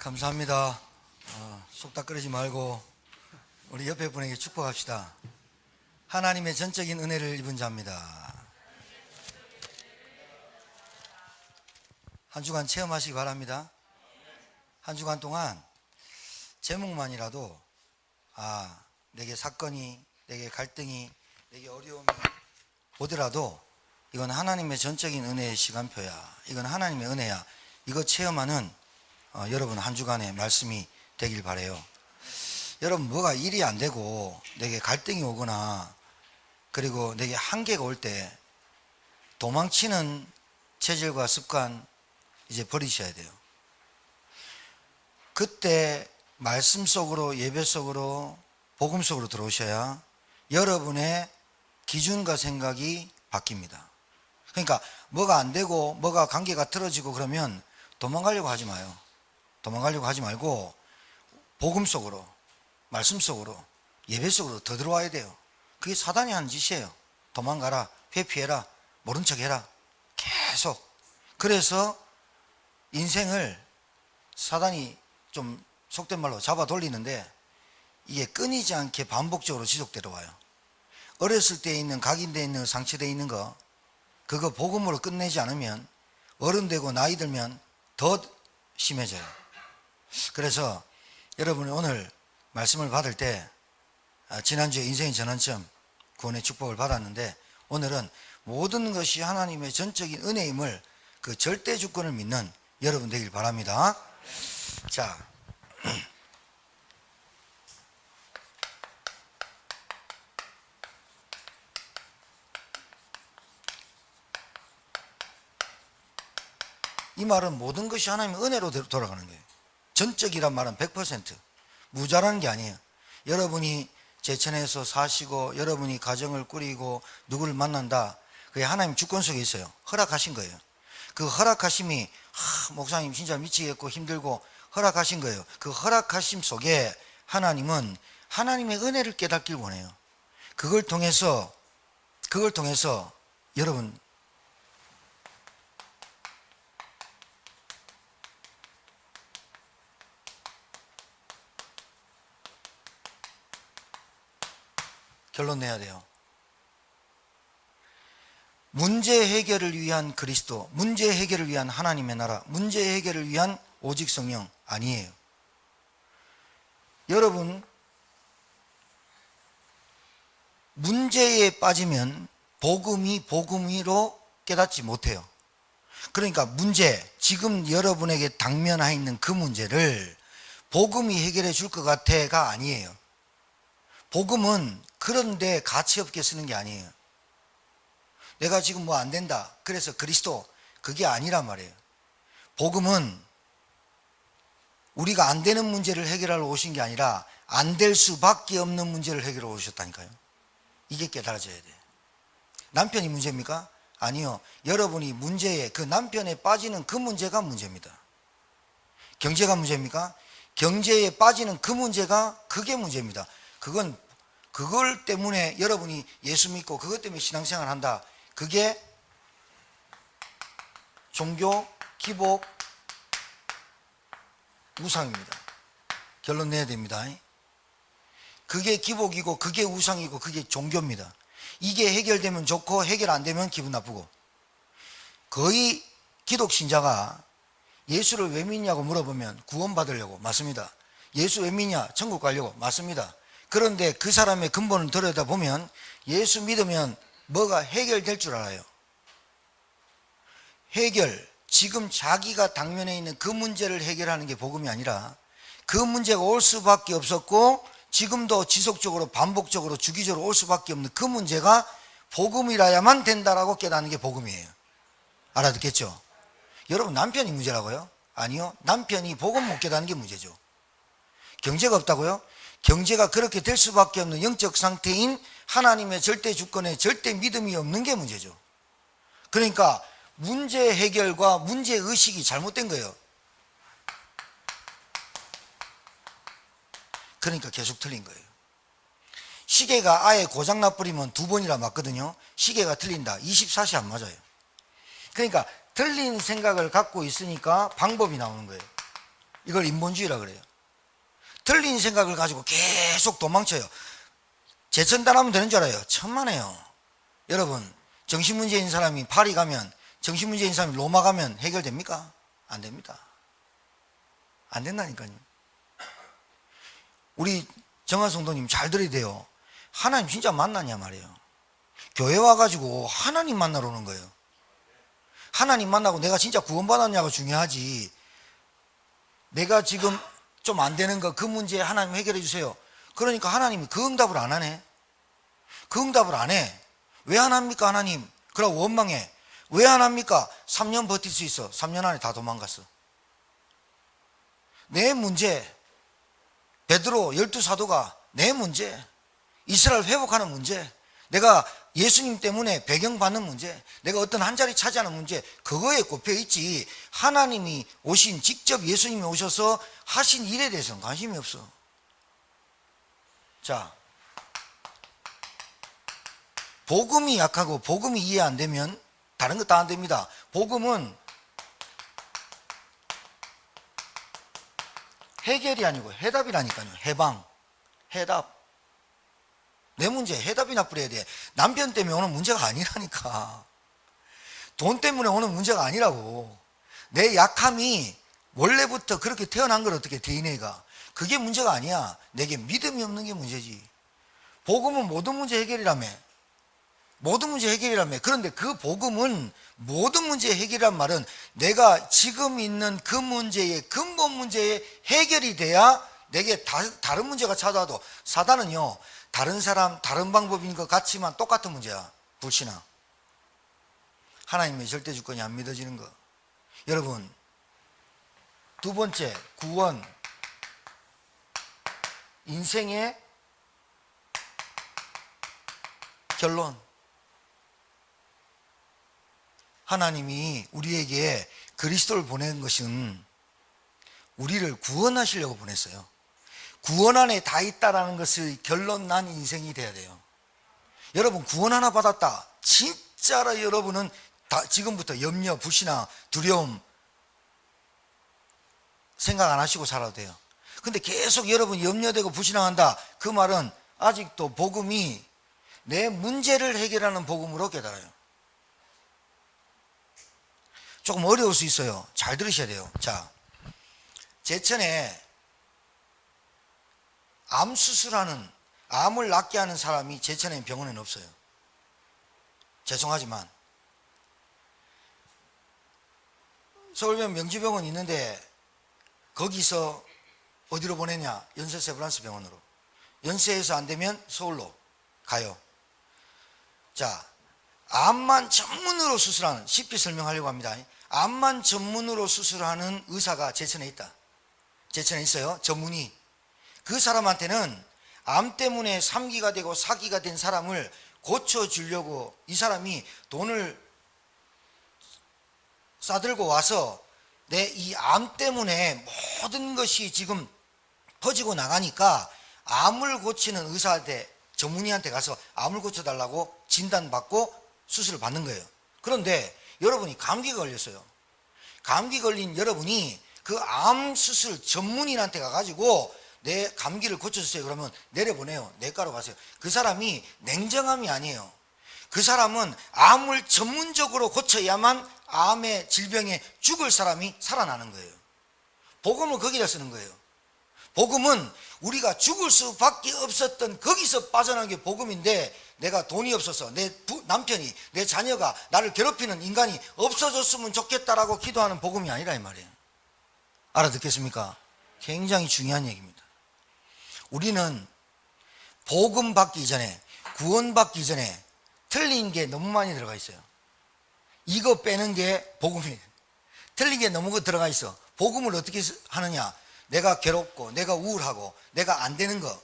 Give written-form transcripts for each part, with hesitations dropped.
감사합니다. 속닥 끓이지 말고 우리 옆에 분에게 축복합시다. 하나님의 전적인 은혜를 입은 자입니다. 한 주간 체험하시기 바랍니다. 한 주간 동안 제목만이라도 내게 사건이, 내게 갈등이, 내게 어려움이 오더라도 이건 하나님의 전적인 은혜의 시간표야. 이건 하나님의 은혜야. 이거 체험하는 여러분 한 주간의 말씀이 되길 바라요. 여러분, 뭐가 일이 안 되고 내게 갈등이 오거나 그리고 내게 한계가 올 때 도망치는 체질과 습관 이제 버리셔야 돼요. 그때 말씀 속으로, 예배 속으로, 복음 속으로 들어오셔야 여러분의 기준과 생각이 바뀝니다. 그러니까 뭐가 안 되고 뭐가 관계가 틀어지고 그러면 도망가려고 하지 마요. 도망가려고 하지 말고 복음 속으로, 말씀 속으로, 예배 속으로 더 들어와야 돼요. 그게 사단이 하는 짓이에요. 도망가라, 회피해라, 모른 척해라, 계속. 그래서 인생을 사단이 좀 속된 말로 잡아 돌리는데 이게 끊이지 않게 반복적으로 지속되어 와요. 어렸을 때 있는, 각인되어 있는, 상처되어 있는 거, 그거 복음으로 끝내지 않으면 어른 되고 나이 들면 더 심해져요. 그래서 여러분이 오늘 말씀을 받을 때 지난주에 인생의 전환점 구원의 축복을 받았는데 오늘은 모든 것이 하나님의 전적인 은혜임을, 그 절대 주권을 믿는 여러분 되길 바랍니다. 자, 이 말은 모든 것이 하나님의 은혜로 돌아가는 거예요. 전적이란 말은 100% 무자라는 게 아니에요. 여러분이 제천에서 사시고 여러분이 가정을 꾸리고 누구를 만난다, 그게 하나님 주권 속에 있어요. 허락하신 거예요. 그 허락하심이 목사님 진짜 미치겠고 힘들고 허락하신 거예요. 그 허락하심 속에 하나님은 하나님의 은혜를 깨닫길 원해요. 그걸 통해서 여러분 결론 내야 돼요. 문제 해결을 위한 그리스도, 문제 해결을 위한 하나님의 나라, 문제 해결을 위한 오직 성령 아니에요. 여러분, 문제에 빠지면 복음으로 깨닫지 못해요. 그러니까 문제, 지금 여러분에게 당면해 있는 그 문제를 복음이 해결해 줄 것 같아가 아니에요. 복음은 그런데 가치 없게 쓰는 게 아니에요. 내가 지금 뭐 안 된다, 그래서 그리스도, 그게 아니란 말이에요. 복음은 우리가 안 되는 문제를 해결하러 오신 게 아니라 안 될 수밖에 없는 문제를 해결하러 오셨다니까요. 이게 깨달아져야 돼요. 남편이 문제입니까? 아니요. 여러분이 문제에, 그 남편에 빠지는 그 문제가 문제입니다. 경제가 문제입니까? 경제에 빠지는 그 문제가, 그게 문제입니다. 그걸 때문에 여러분이 예수 믿고 그것 때문에 신앙생활 한다, 그게 종교, 기복, 우상입니다. 결론 내야 됩니다. 그게 기복이고 그게 우상이고 그게 종교입니다. 이게 해결되면 좋고 해결 안 되면 기분 나쁘고. 거의 기독신자가 예수를 왜 믿냐고 물어보면 구원받으려고. 맞습니다. 예수 왜 믿냐? 천국 가려고. 맞습니다. 그런데 그 사람의 근본을 들여다보면 예수 믿으면 뭐가 해결될 줄 알아요. 지금 자기가 당면에 있는 그 문제를 해결하는 게 복음이 아니라 그 문제가 올 수밖에 없었고 지금도 지속적으로 반복적으로 주기적으로 올 수밖에 없는 그 문제가 복음이라야만 된다라고 깨닫는 게 복음이에요. 알아듣겠죠? 여러분, 남편이 문제라고요? 아니요. 남편이 복음 못 깨닫는 게 문제죠. 경제가 없다고요? 경제가 그렇게 될 수밖에 없는 영적 상태인 하나님의 절대 주권에 절대 믿음이 없는 게 문제죠. 그러니까 문제 해결과 문제 의식이 잘못된 거예요. 그러니까 계속 틀린 거예요. 시계가 아예 고장 나버리면 2번이라 맞거든요. 시계가 틀린다, 24시 안 맞아요. 그러니까 틀린 생각을 갖고 있으니까 방법이 나오는 거예요. 이걸 인본주의라 그래요. 틀린 생각을 가지고 계속 도망쳐요. 재천단하면 되는 줄 알아요. 천만에요. 여러분, 정신문제인 사람이 파리 가면, 정신문제인 사람이 로마 가면 해결됩니까? 안 됩니다. 안 된다니까요. 우리 정한 성도님 잘 들어야 돼요. 하나님 진짜 만나냐 말이에요. 교회 와가지고 하나님 만나러 오는 거예요. 하나님 만나고 내가 진짜 구원받았냐가 중요하지. 내가 지금 좀 안 되는 거, 그 문제 하나님 해결해 주세요. 그러니까 하나님이 그 응답을 안 하네. 그 응답을 안 해. 왜 안 합니까 하나님? 그러고 원망해. 왜 안 합니까? 3년 버틸 수 있어. 3년 안에 다 도망갔어. 내 문제, 베드로 12사도가 내 문제, 이스라엘 회복하는 문제, 내가 예수님 때문에 배경받는 문제, 내가 어떤 한 자리 차지하는 문제, 그거에 꼽혀 있지. 하나님이 오신, 직접 예수님이 오셔서 하신 일에 대해서는 관심이 없어. 자, 복음이 약하고 복음이 이해 안 되면 다른 거 다 안 됩니다. 복음은 해결이 아니고 해답이라니까요. 해방, 해답. 내 문제 해답이나 뿌려야 돼. 남편 때문에 오는 문제가 아니라니까. 돈 때문에 오는 문제가 아니라고. 내 약함이 원래부터 그렇게 태어난 걸 어떻게 DNA가. 그게 문제가 아니야. 내게 믿음이 없는 게 문제지. 복음은 모든 문제 해결이라며. 모든 문제 해결이라며. 그런데 그 복음은 모든 문제 해결이란 말은 내가 지금 있는 그 문제의 근본 문제의 해결이 돼야 내게 다른 문제가 찾아와도, 사단은요 다른 사람 다른 방법인 것 같지만 똑같은 문제야. 불신앙. 하나님의 절대 주권이 안 믿어지는 거. 여러분, 두 번째, 구원. 인생의 결론. 하나님이 우리에게 그리스도를 보낸 것은 우리를 구원하시려고 보냈어요. 구원 안에 다 있다라는 것의 결론 난 인생이 돼야 돼요. 여러분, 구원 하나 받았다. 진짜로 여러분은 지금부터 염려, 불신앙, 두려움 생각 안 하시고 살아도 돼요. 근데 계속 여러분 염려되고 불신앙한다. 그 말은 아직도 복음이 내 문제를 해결하는 복음으로 깨달아요. 조금 어려울 수 있어요. 잘 들으셔야 돼요. 자, 제천에 암 수술하는, 암을 낫게 하는 사람이 제천에 병원에는 없어요. 죄송하지만. 서울병원 명지병원 있는데 거기서 어디로 보내냐? 연세 세브란스 병원으로. 연세에서 안 되면 서울로 가요. 자, 암만 전문으로 수술하는, 쉽게 설명하려고 합니다. 암만 전문으로 수술하는 의사가 제천에 있다. 제천에 있어요. 전문의. 그 사람한테는 암 때문에 3기가 되고 4기가 된 사람을 고쳐주려고 이 사람이 돈을 싸들고 와서 내 이 암 때문에 모든 것이 지금 퍼지고 나가니까 암을 고치는 의사한테, 전문의한테 가서 암을 고쳐달라고 진단받고 수술을 받는 거예요. 그런데 여러분이 감기가 걸렸어요. 감기 걸린 여러분이 그 암 수술 전문의한테 가가지고 내 감기를 고쳐주세요. 그러면 내려보내요. 내과로 가세요. 그 사람이 냉정함이 아니에요. 그 사람은 암을 전문적으로 고쳐야만 암의 질병에 죽을 사람이 살아나는 거예요. 복음을 거기다 쓰는 거예요. 복음은 우리가 죽을 수밖에 없었던 거기서 빠져나온 게 복음인데, 내가 돈이 없어서 내 남편이, 내 자녀가 나를 괴롭히는 인간이 없어졌으면 좋겠다라고 기도하는 복음이 아니라 이 말이에요. 알아듣겠습니까? 굉장히 중요한 얘기입니다. 우리는 복음 받기 이전에, 구원 받기 전에 틀린 게 너무 많이 들어가 있어요. 이거 빼는 게 복음이에요. 틀린 게 너무 들어가 있어. 복음을 어떻게 하느냐? 내가 괴롭고 내가 우울하고 내가 안 되는 거,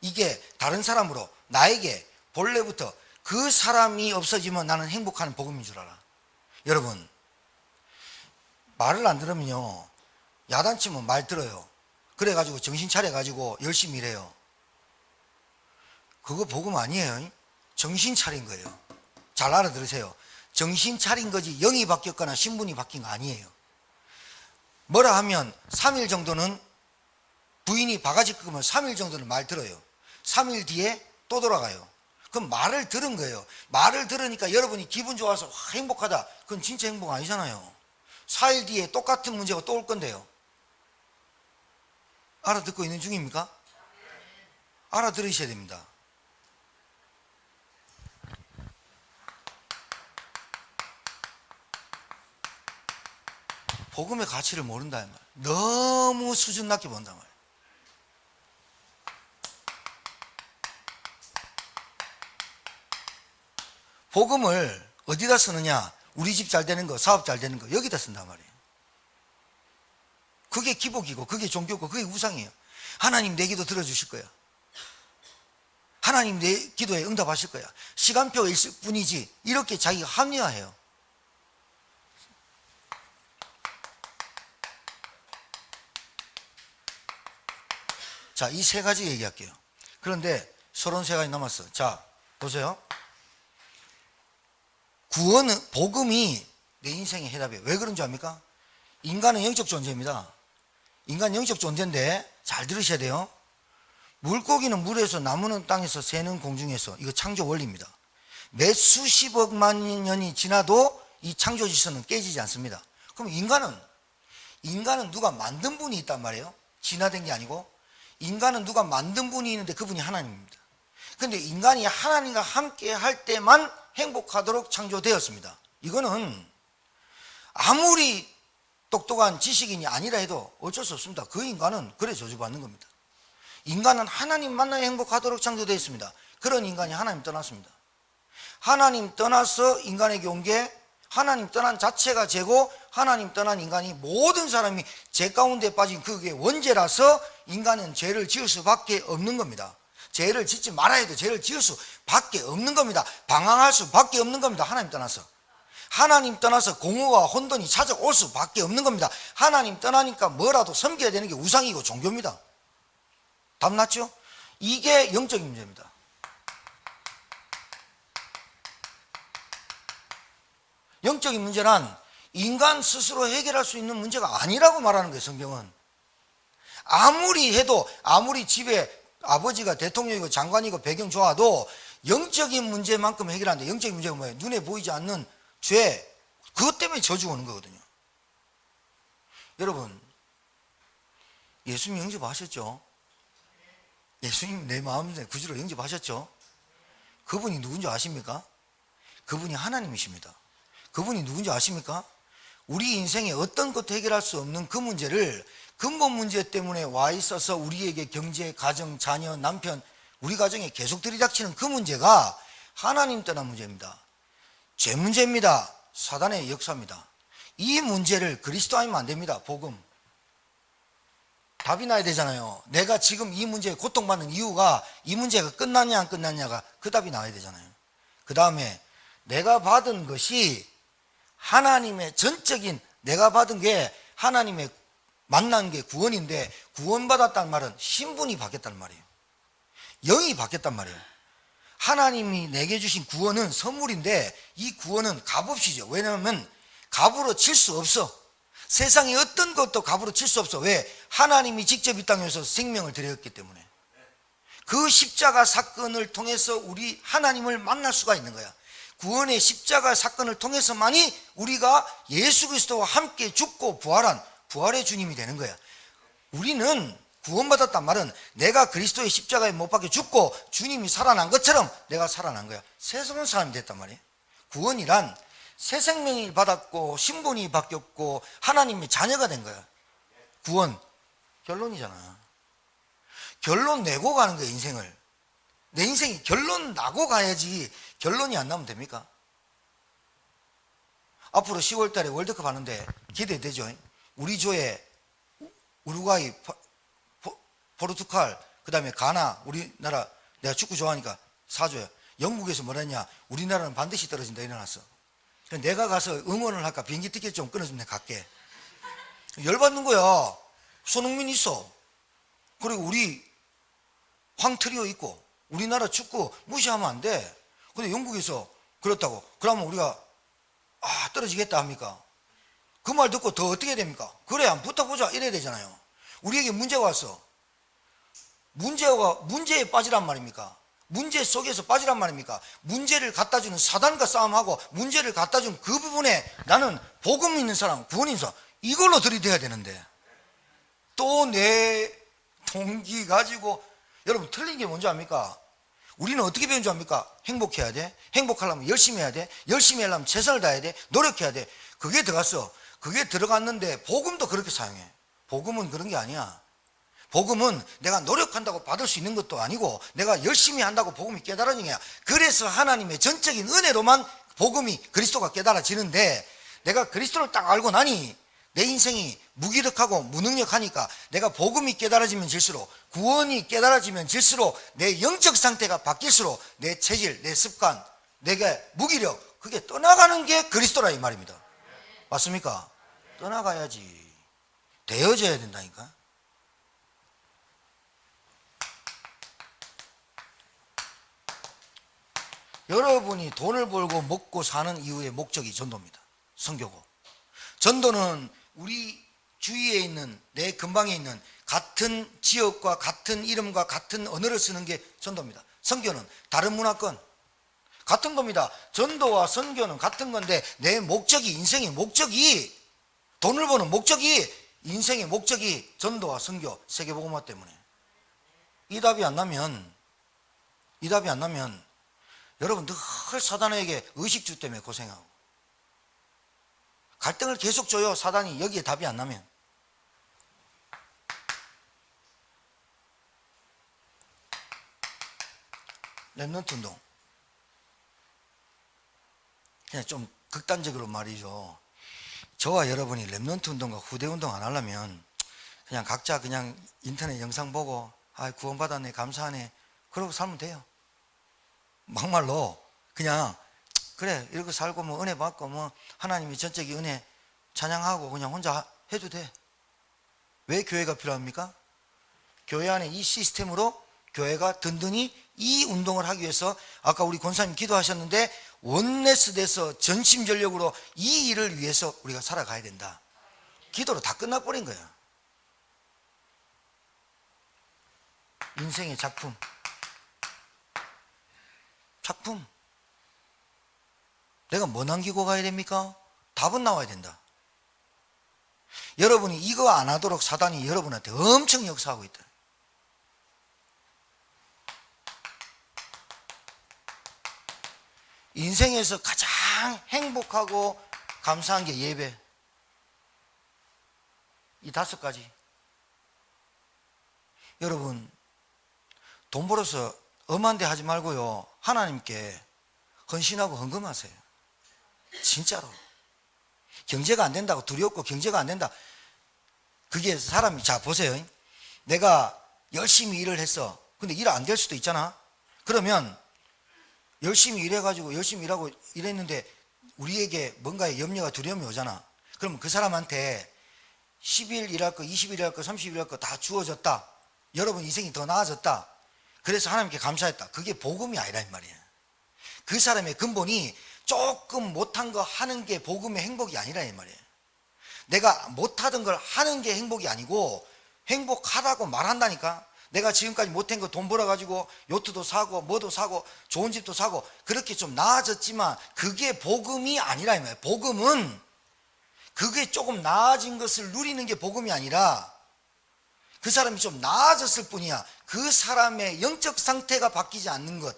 이게 다른 사람으로, 나에게 본래부터 그 사람이 없어지면 나는 행복하는 복음인 줄 알아. 여러분, 말을 안 들으면요, 야단치면 말 들어요. 그래가지고 정신 차려가지고 열심히 일해요. 그거 복음 아니에요. 정신 차린 거예요. 잘 알아들으세요. 정신 차린 거지 영이 바뀌었거나 신분이 바뀐 거 아니에요. 뭐라 하면 3일 정도는 부인이 바가지 끄면 3일 정도는 말 들어요. 3일 뒤에 또 돌아가요. 그럼 말을 들은 거예요. 말을 들으니까 여러분이 기분 좋아서 와, 행복하다. 그건 진짜 행복 아니잖아요. 4일 뒤에 똑같은 문제가 또 올 건데요. 알아듣고 있는 중입니까? 알아들으셔야 됩니다. 복음의 가치를 모른다 이 말. 너무 수준 낮게 본단 말이에요. 복음을 어디다 쓰느냐? 우리 집 잘 되는 거, 사업 잘 되는 거 여기다 쓴단 말이에요. 그게 기복이고 그게 종교고 그게 우상이에요. 하나님 내 기도 들어주실 거야. 하나님 내 기도에 응답하실 거야. 시간표일 뿐이지 이렇게 자기가 합리화해요. 자, 이 세 가지 얘기할게요. 그런데 33가지 남았어. 자, 보세요. 구원은, 복음이 내 인생의 해답이에요. 왜 그런 줄 압니까? 인간은 영적 존재입니다. 인간 영적 존재인데 잘 들으셔야 돼요. 물고기는 물에서, 나무는 땅에서, 새는 공중에서. 이거 창조 원리입니다. 몇 수십억만 년이 지나도 이 창조 질서는 깨지지 않습니다. 그럼 인간은 누가 만든 분이 있단 말이에요. 진화된 게 아니고. 인간은 누가 만든 분이 있는데 그분이 하나님입니다. 그런데 인간이 하나님과 함께 할 때만 행복하도록 창조되었습니다. 이거는 아무리 똑똑한 지식인이 아니라 해도 어쩔 수 없습니다. 그 인간은 그래 저주받는 겁니다. 인간은 하나님 만나야 행복하도록 창조되었습니다. 그런 인간이 하나님 떠났습니다. 하나님 떠나서 인간에게 온 게, 하나님 떠난 자체가 죄고 하나님 떠난 인간이, 모든 사람이 죄 가운데 빠진 그게 원죄라서 인간은 죄를 지을 수밖에 없는 겁니다. 죄를 짓지 말아야 해도 죄를 지을 수밖에 없는 겁니다. 방황할 수밖에 없는 겁니다. 하나님 떠나서. 하나님 떠나서 공허와 혼돈이 찾아올 수밖에 없는 겁니다. 하나님 떠나니까 뭐라도 섬겨야 되는 게 우상이고 종교입니다. 답 났죠? 이게 영적인 문제입니다. 영적인 문제란 인간 스스로 해결할 수 있는 문제가 아니라고 말하는 거예요. 성경은. 아무리 해도, 아무리 집에 아버지가 대통령이고 장관이고 배경 좋아도 영적인 문제만큼 해결 안 돼. 영적인 문제가 뭐예요? 눈에 보이지 않는 죄, 그것 때문에 저주 오는 거거든요. 여러분, 예수님 영접하셨죠? 예수님 내 마음에 구주로 영접하셨죠? 그분이 누군지 아십니까? 그분이 하나님이십니다. 그분이 누군지 아십니까? 우리 인생에 어떤 것도 해결할 수 없는 그 문제를, 근본 문제 때문에 와 있어서 우리에게 경제, 가정, 자녀, 남편, 우리 가정에 계속 들이닥치는 그 문제가 하나님 떠난 문제입니다. 죄 문제입니다. 사단의 역사입니다. 이 문제를 그리스도 아니면 안 됩니다. 복음. 답이 나야 되잖아요. 내가 지금 이 문제에 고통받는 이유가, 이 문제가 끝났냐 안 끝났냐가 그 답이 나와야 되잖아요. 그 다음에 내가 받은 것이 하나님의 전적인, 내가 받은 게 하나님의 만난 게 구원인데, 구원받았다는 말은 신분이 바뀌었단 말이에요. 영이 바뀌었단 말이에요. 하나님이 내게 주신 구원은 선물인데 이 구원은 값없이죠. 왜냐하면 값으로 칠 수 없어. 세상의 어떤 것도 값으로 칠 수 없어. 왜? 하나님이 직접 이 땅에서 생명을 드렸기 때문에. 그 십자가 사건을 통해서 우리 하나님을 만날 수가 있는 거야. 구원의 십자가 사건을 통해서만이 우리가 예수 그리스도와 함께 죽고 부활한 부활의 주님이 되는 거야. 우리는 구원받았단 말은 내가 그리스도의 십자가에 못 박혀 죽고 주님이 살아난 것처럼 내가 살아난 거야. 새로운 사람이 됐단 말이에요. 구원이란 새 생명을 받았고 신분이 바뀌었고 하나님의 자녀가 된 거야. 구원 결론이잖아. 결론 내고 가는 거야. 인생을. 내 인생이 결론 나고 가야지. 결론이 안 나면 됩니까? 앞으로 10월 달에 월드컵 하는데 기대되죠. 우리 조에 우루과이, 포르투갈, 그 다음에 가나, 우리나라, 내가 축구 좋아하니까 사줘요. 영국에서 뭐랬냐, 우리나라는 반드시 떨어진다 이래놨어. 내가 가서 응원을 할까, 비행기 티켓 좀 끊어주면 내가 갈게. 열받는 거야. 손흥민 있어. 그리고 우리 황트리오 있고, 우리나라 축구 무시하면 안 돼. 근데 영국에서 그렇다고, 그러면 우리가 떨어지겠다 합니까? 그 말 듣고 더 어떻게 됩니까? 그래, 한번 붙어보자 이래야 되잖아요. 우리에게 문제가 왔어. 문제에 빠지란 말입니까? 문제 속에서 빠지란 말입니까? 문제를 갖다주는 사단과 싸움하고 문제를 갖다준 그 부분에 나는 복음 있는 사람, 구원 있는 사람, 이걸로 들이대야 되는데 또 내 동기 가지고, 여러분 틀린 게 뭔지 압니까? 우리는 어떻게 배운 줄 압니까? 행복해야 돼. 행복하려면 열심히 해야 돼. 열심히 하려면 최선을 다해야 돼. 노력해야 돼. 그게 들어갔어. 그게 들어갔는데 복음도 그렇게 사용해. 복음은 그런 게 아니야. 복음은 내가 노력한다고 받을 수 있는 것도 아니고 내가 열심히 한다고 복음이 깨달아지는 거야. 그래서 하나님의 전적인 은혜로만 복음이, 그리스도가 깨달아지는데, 내가 그리스도를 딱 알고 나니 내 인생이 무기력하고 무능력하니까 내가 복음이 깨달아지면 질수록, 구원이 깨달아지면 질수록 내 영적 상태가 바뀔수록 내 체질, 내 습관, 내게 무기력, 그게 떠나가는 게 그리스도라 이 말입니다. 맞습니까? 떠나가야지. 되어져야 된다니까. 여러분이 돈을 벌고 먹고 사는 이유의 목적이 전도입니다. 선교고. 전도는 우리 주위에 있는, 내 근방에 있는 같은 지역과 같은 이름과 같은 언어를 쓰는 게 전도입니다. 선교는 다른 문화권 같은 겁니다. 전도와 선교는 같은 건데 내 목적이, 인생의 목적이, 돈을 버는 목적이, 인생의 목적이 전도와 선교, 세계복음화 때문에. 이 답이 안 나면 여러분 늘 사단에게 의식주 때문에 고생하고 갈등을 계속 줘요. 사단이 여기에 답이 안 나면. 렘넌트 운동, 그냥 좀 극단적으로 말이죠. 저와 여러분이 렘넌트 운동과 후대 운동 안 하려면 그냥 각자 그냥 인터넷 영상 보고 구원받았네, 감사하네, 그러고 살면 돼요. 막말로 그냥 그래 이렇게 살고 뭐 은혜 받고 뭐 하나님의 전적인 은혜 찬양하고 그냥 혼자 해도 돼. 왜 교회가 필요합니까? 교회 안에 이 시스템으로 교회가 든든히 이 운동을 하기 위해서, 아까 우리 권사님 기도하셨는데 원네스 돼서 전심전력으로 이 일을 위해서 우리가 살아가야 된다. 기도로 다 끝나버린 거야. 인생의 작품. 내가 뭐 남기고 가야 됩니까? 답은 나와야 된다. 여러분이 이거 안 하도록 사단이 여러분한테 엄청 역사하고 있다. 인생에서 가장 행복하고 감사한 게 예배. 이 5가지. 여러분, 돈 벌어서 엄한 데 하지 말고요, 하나님께 헌신하고 헌금하세요. 진짜로. 경제가 안 된다고 두렵고 경제가 안 된다, 그게 사람이, 자 보세요. 내가 열심히 일을 했어. 근데 일 안 될 수도 있잖아. 그러면 열심히 일해가지고 열심히 일하고 일했는데 우리에게 뭔가의 염려가, 두려움이 오잖아. 그럼 그 사람한테 10일 일할 거, 20일 일할 거, 30일 일할 거 다 주어졌다. 여러분 인생이 더 나아졌다. 그래서 하나님께 감사했다. 그게 복음이 아니라 이 말이야. 그 사람의 근본이 조금 못한 거 하는 게 복음의 행복이 아니라 이 말이에요. 내가 못하던 걸 하는 게 행복이 아니고 행복하다고 말한다니까. 내가 지금까지 못한 거 돈 벌어가지고 요트도 사고 뭐도 사고 좋은 집도 사고 그렇게 좀 나아졌지만 그게 복음이 아니라 이 말이에요. 복음은 그게 조금 나아진 것을 누리는 게 복음이 아니라 그 사람이 좀 나아졌을 뿐이야. 그 사람의 영적 상태가 바뀌지 않는 것,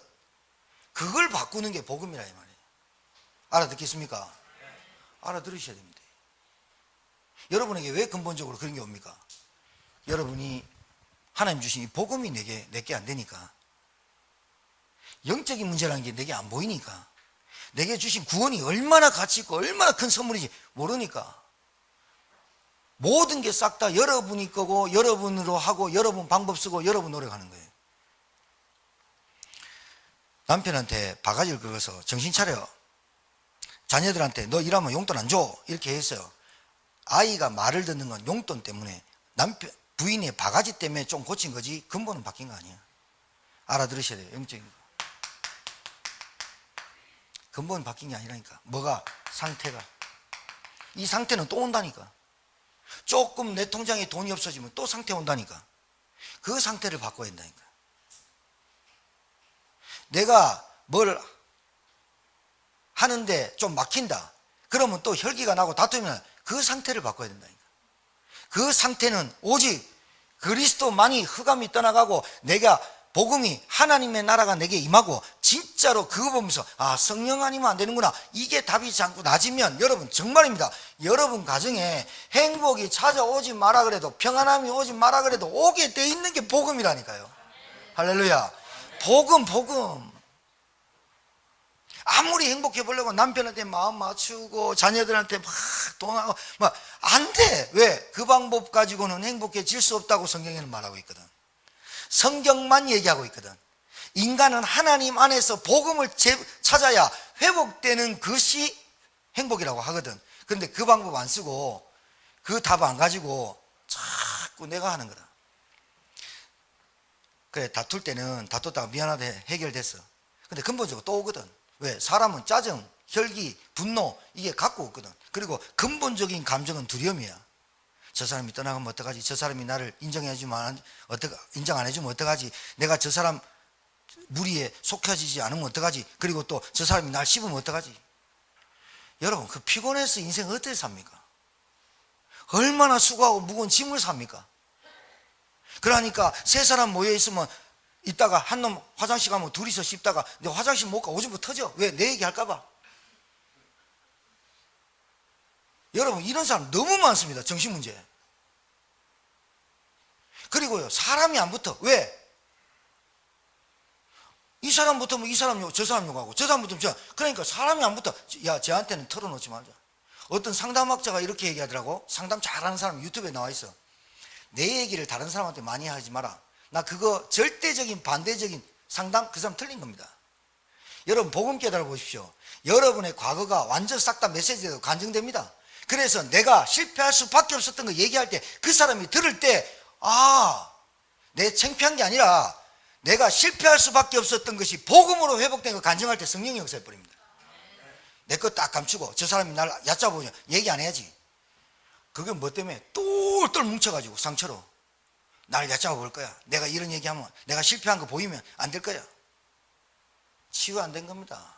그걸 바꾸는 게 복음이라 이 말이에요. 알아듣겠습니까? 알아들으셔야 됩니다. 여러분에게 왜 근본적으로 그런 게 옵니까? 여러분이 하나님 주신 이 복음이 내게 안 되니까, 영적인 문제라는 게 내게 안 보이니까, 내게 주신 구원이 얼마나 가치 있고 얼마나 큰 선물인지 모르니까 모든 게 싹 다 여러분이 거고 여러분으로 하고 여러분 방법 쓰고 여러분 노력하는 거예요. 남편한테 바가지를 긁어서 정신 차려, 자녀들한테 너 일하면 용돈 안 줘, 이렇게 했어요. 아이가 말을 듣는 건 용돈 때문에, 부인의 바가지 때문에 좀 고친 거지 근본은 바뀐 거 아니야. 알아들으셔야 돼요. 영적인 거 근본은 바뀐 게 아니라니까. 뭐가? 상태가. 이 상태는 또 온다니까. 조금 내 통장에 돈이 없어지면 또 상태 온다니까. 그 상태를 바꿔야 된다니까. 내가 뭘 하는데 좀 막힌다. 그러면 또 혈기가 나고 다투면 그 상태를 바꿔야 된다니까. 그 상태는 오직 그리스도만이 흑암이 떠나가고 내가 복음이 하나님의 나라가 내게 임하고 진짜로 그거 보면서 아, 성령 아니면 안 되는구나. 이게 답이 자꾸 낮으면 여러분 정말입니다. 여러분 가정에 행복이 찾아오지 마라 그래도 평안함이 오지 마라 그래도 오게 돼 있는 게 복음이라니까요. 할렐루야. 복음. 아무리 행복해 보려고 남편한테 마음 맞추고 자녀들한테 막 돈하고 막 안 돼. 왜? 그 방법 가지고는 행복해질 수 없다고 성경에는 말하고 있거든. 성경만 얘기하고 있거든. 인간은 하나님 안에서 복음을 찾아야 회복되는 것이 행복이라고 하거든. 그런데 그 방법 안 쓰고 그 답 안 가지고 자꾸 내가 하는 거다. 그래, 다툴 때는 다투다가 미안하다 해결됐어. 근데 근본적으로 또 오거든. 왜? 사람은 짜증, 혈기, 분노 이게 갖고 오거든. 그리고 근본적인 감정은 두려움이야. 저 사람이 떠나가면 어떡하지? 저 사람이 나를 인정 안 해주면 어떡하지? 내가 저 사람 무리에 속혀지지 않으면 어떡하지? 그리고 또 저 사람이 날 씹으면 어떡하지? 여러분, 그 피곤해서 인생 어떻게 삽니까? 얼마나 수고하고 무거운 짐을 삽니까? 그러니까 세 사람 모여 있으면 이따가 한 놈 화장실 가면 둘이서 씹다가 내 화장실 못 가 오줌 터져. 왜? 내 얘기 할까 봐. 여러분, 이런 사람 너무 많습니다. 정신문제. 그리고요, 사람이 안 붙어. 왜? 이 사람 붙으면 이 사람 욕, 저 사람 욕하고 저 사람 붙으면 저. 그러니까 사람이 안 붙어. 야, 쟤한테는 털어놓지 말자. 어떤 상담학자가 이렇게 얘기하더라고. 상담 잘하는 사람 유튜브에 나와 있어. 내 얘기를 다른 사람한테 많이 하지 마라. 나 그거 절대적인 반대적인 상담, 그 사람 틀린 겁니다. 여러분, 복음 깨달아 보십시오. 여러분의 과거가 완전 싹 다 메시지로 간증됩니다. 그래서 내가 실패할 수밖에 없었던 거 얘기할 때 그 사람이 들을 때 아, 내 창피한 게 아니라 내가 실패할 수밖에 없었던 것이 복음으로 회복된 거 간증할 때 성령이 역사해버립니다. 내 거 딱 감추고 저 사람이 날 얕잡아보냐 얘기 안 해야지. 그게 뭐 때문에 똘똘 뭉쳐가지고 상처로 나를 얕잡아 볼 거야. 내가 이런 얘기하면 내가 실패한 거 보이면 안 될 거야. 치유 안 된 겁니다.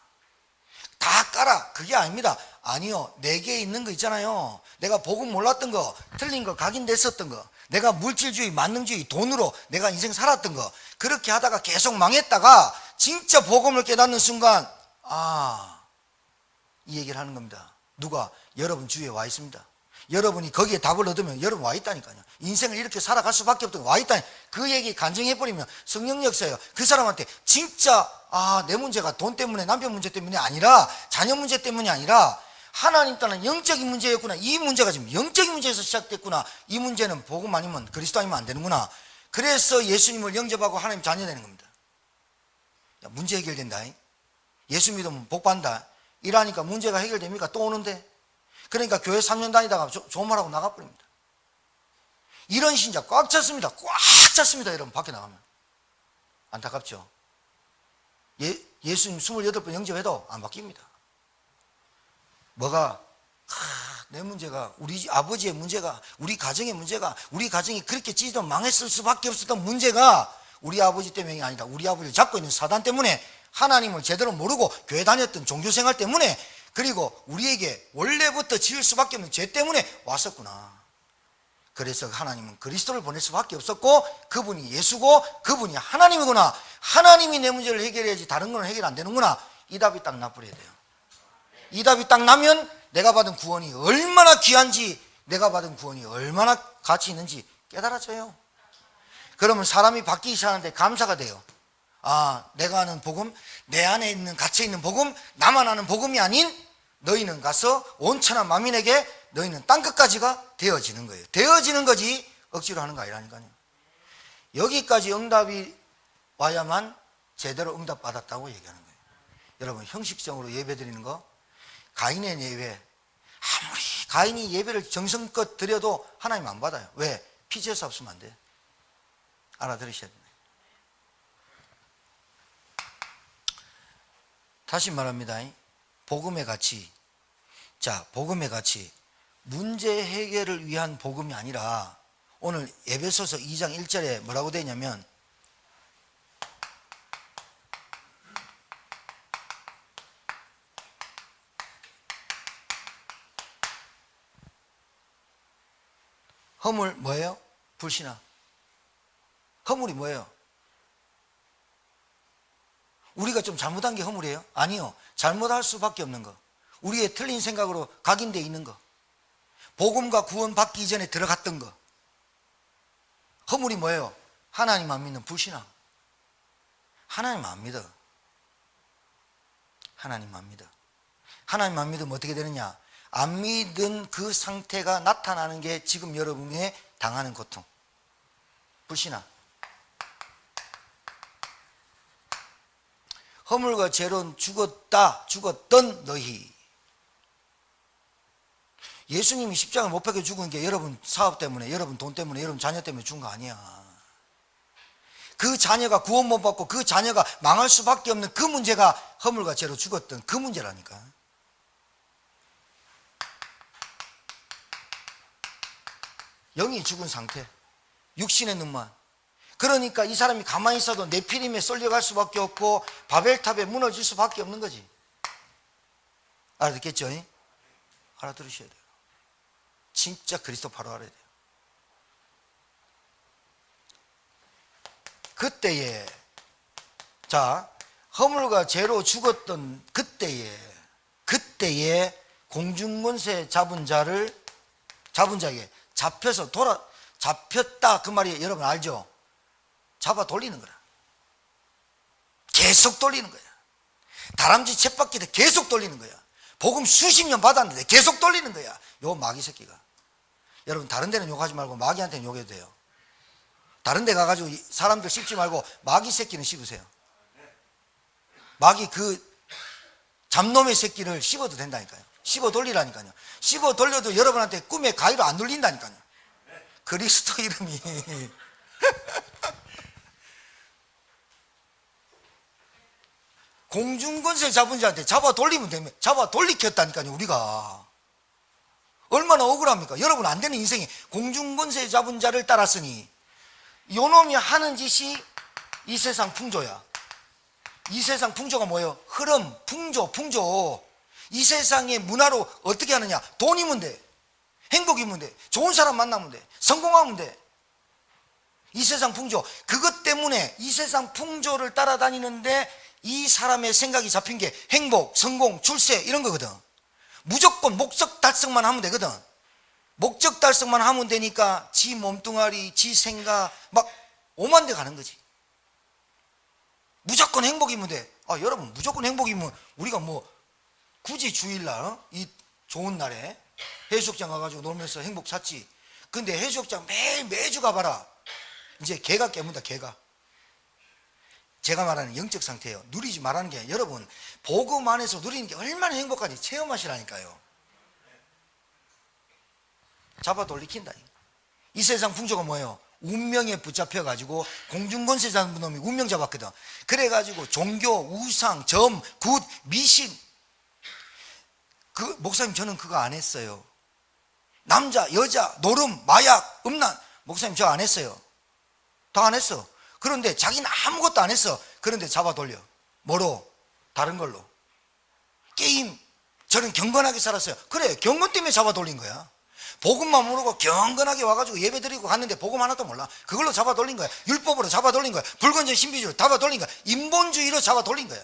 다 깔아. 그게 아닙니다. 아니요, 내게 있는 거 있잖아요. 내가 복음 몰랐던 거, 틀린 거, 각인됐었던 거, 내가 물질주의, 만능주의, 돈으로 내가 인생 살았던 거, 그렇게 하다가 계속 망했다가 진짜 복음을 깨닫는 순간 아, 이 얘기를 하는 겁니다. 누가? 여러분 주위에 와 있습니다. 여러분이 거기에 답을 얻으면 여러분 와 있다니까요. 인생을 이렇게 살아갈 수밖에 없던 와 있다니. 그 얘기 간증해버리면 성령 역사예요. 그 사람한테 진짜 아, 내 문제가 돈 때문에 남편 문제 때문이 아니라 자녀 문제 때문이 아니라 하나님 따는 영적인 문제였구나. 이 문제가 지금 영적인 문제에서 시작됐구나. 이 문제는 복음 아니면 그리스도 아니면 안 되는구나. 그래서 예수님을 영접하고 하나님 자녀 되는 겁니다. 야, 문제 해결된다. 예수 믿으면 복 받는다. 이러니까 문제가 해결됩니까? 또 오는데. 그러니까 교회 3년 다니다가 좋은 말하고 나가버립니다. 이런 신자 꽉 찼습니다. 꽉 찼습니다. 여러분 밖에 나가면. 안타깝죠. 예수님 28번 영접해도 안 바뀝니다. 뭐가? 내 문제가, 우리 아버지의 문제가, 우리 가정의 문제가, 우리 가정이 그렇게 찢어 망했을 수밖에 없었던 문제가 우리 아버지 때문이 아니다. 우리 아버지를 잡고 있는 사단 때문에, 하나님을 제대로 모르고 교회 다녔던 종교생활 때문에, 그리고 우리에게 원래부터 지을 수밖에 없는 죄 때문에 왔었구나. 그래서 하나님은 그리스도를 보낼 수밖에 없었고 그분이 예수고 그분이 하나님이구나. 하나님이 내 문제를 해결해야지 다른 건 해결 안 되는구나. 이 답이 딱 나버려야 돼요. 이 답이 딱 나면 내가 받은 구원이 얼마나 귀한지, 내가 받은 구원이 얼마나 가치 있는지 깨달아져요. 그러면 사람이 바뀌기 시작하는데 감사가 돼요. 아, 내가 아는 복음, 내 안에 있는 갇혀있는 복음, 나만 아는 복음이 아닌 너희는 가서 온천한 만민에게 너희는 땅끝까지가 되어지는 거예요. 되어지는 거지 억지로 하는 거 아니라니까요. 여기까지 응답이 와야만 제대로 응답 받았다고 얘기하는 거예요. 여러분, 형식적으로 예배 드리는 거, 가인의 예배, 아무리 가인이 예배를 정성껏 드려도 하나님 안 받아요. 왜? 피제사 없으면 안 돼요. 알아들으셔야 돼요. 다시 말합니다. 복음의 가치. 자, 복음의 가치. 문제 해결을 위한 복음이 아니라 오늘 에베소서 2장 1절에 뭐라고 되어 있냐면 허물 뭐예요? 불신앙. 허물이 뭐예요? 우리가 좀 잘못한 게 허물이에요? 아니요. 잘못할 수밖에 없는 거. 우리의 틀린 생각으로 각인되어 있는 거. 복음과 구원 받기 이전에 들어갔던 거. 허물이 뭐예요? 하나님 안 믿는 불신앙. 하나님 안 믿어. 하나님 안 믿어. 하나님 안 믿으면 어떻게 되느냐? 안 믿은 그 상태가 나타나는 게 지금 여러분이 당하는 고통. 불신앙. 허물과 죄로는 죽었던 너희. 예수님이 십자가를 못 박혀 죽은 게 여러분 사업 때문에, 여러분 돈 때문에, 여러분 자녀 때문에 죽은 거 아니야. 그 자녀가 구원 못 받고 그 자녀가 망할 수밖에 없는 그 문제가 허물과 죄로 죽었던 그 문제라니까. 영이 죽은 상태, 육신의 눈만. 그러니까 이 사람이 가만히 있어도 네피림에 쏠려갈 수밖에 없고 바벨탑에 무너질 수밖에 없는 거지. 알아듣겠죠? 알아들으셔야 돼요. 진짜 그리스도 바로 알아야 돼요. 그때에, 자, 허물과 죄로 죽었던 그때에 공중권세 잡은 자에게 잡혔다 그 말이 여러분 알죠? 잡아 돌리는 거라. 계속 돌리는 거야. 다람쥐 쳇바퀴를 계속 돌리는 거야. 복음 수십 년 받았는데 계속 돌리는 거야. 요 마귀 새끼가. 여러분 다른 데는 욕하지 말고 마귀한테는 욕해도 돼요. 다른 데 가가지고 사람들 씹지 말고 마귀 새끼는 씹으세요. 마귀 그 잡놈의 새끼를 씹어도 된다니까요. 씹어 돌리라니까요. 씹어 돌려도 여러분한테 꿈에 가위로 안 눌린다니까요. 그리스도 이름이 공중권세 잡은 자한테 잡아 돌리면 되면 잡아 돌리켰다니까요. 우리가 얼마나 억울합니까? 여러분 안 되는 인생에 공중권세 잡은 자를 따랐으니 요놈이 하는 짓이 이 세상 풍조야. 이 세상 풍조가 뭐예요? 흐름, 풍조. 이 세상의 문화로 어떻게 하느냐? 돈이면 돼, 행복이면 돼, 좋은 사람 만나면 돼, 성공하면 돼. 이 세상 풍조. 그것 때문에 이 세상 풍조를 따라다니는데 이 사람의 생각이 잡힌 게 행복, 성공, 출세 이런 거거든. 무조건 목적 달성만 하면 되거든. 목적 달성만 하면 되니까 지 몸뚱아리, 지 생각 막 오만 데 가는 거지. 무조건 행복이면 돼. 아, 여러분 무조건 행복이면 우리가 뭐 굳이 주일날 이 좋은 날에 해수욕장 가가지고 놀면서 행복 찾지. 근데 해수욕장 매주 가봐라. 이제 개가 깨문다. 개가. 제가 말하는 영적 상태예요. 누리지 말라는 게 여러분 복음 안에서 누리는 게 얼마나 행복한지 체험하시라니까요. 잡아 돌리킨다. 이 세상 풍조가 뭐예요? 운명에 붙잡혀가지고 공중권세 잡은 놈이 운명 잡았거든. 그래가지고 종교, 우상, 점, 굿, 미신. 목사님 저는 그거 안 했어요. 남자, 여자, 노름, 마약, 음란. 목사님 저 안 했어요. 다 안 했어. 그런데 자기는 아무것도 안 했어. 그런데 잡아 돌려. 뭐로? 다른 걸로. 게임. 저는 경건하게 살았어요. 그래, 경건 때문에 잡아 돌린 거야. 복음만 모르고 경건하게 와가지고 예배 드리고 갔는데 복음 하나도 몰라. 그걸로 잡아 돌린 거야. 율법으로 잡아 돌린 거야. 불건전 신비주의로 잡아 돌린 거야. 인본주의로 잡아 돌린 거야.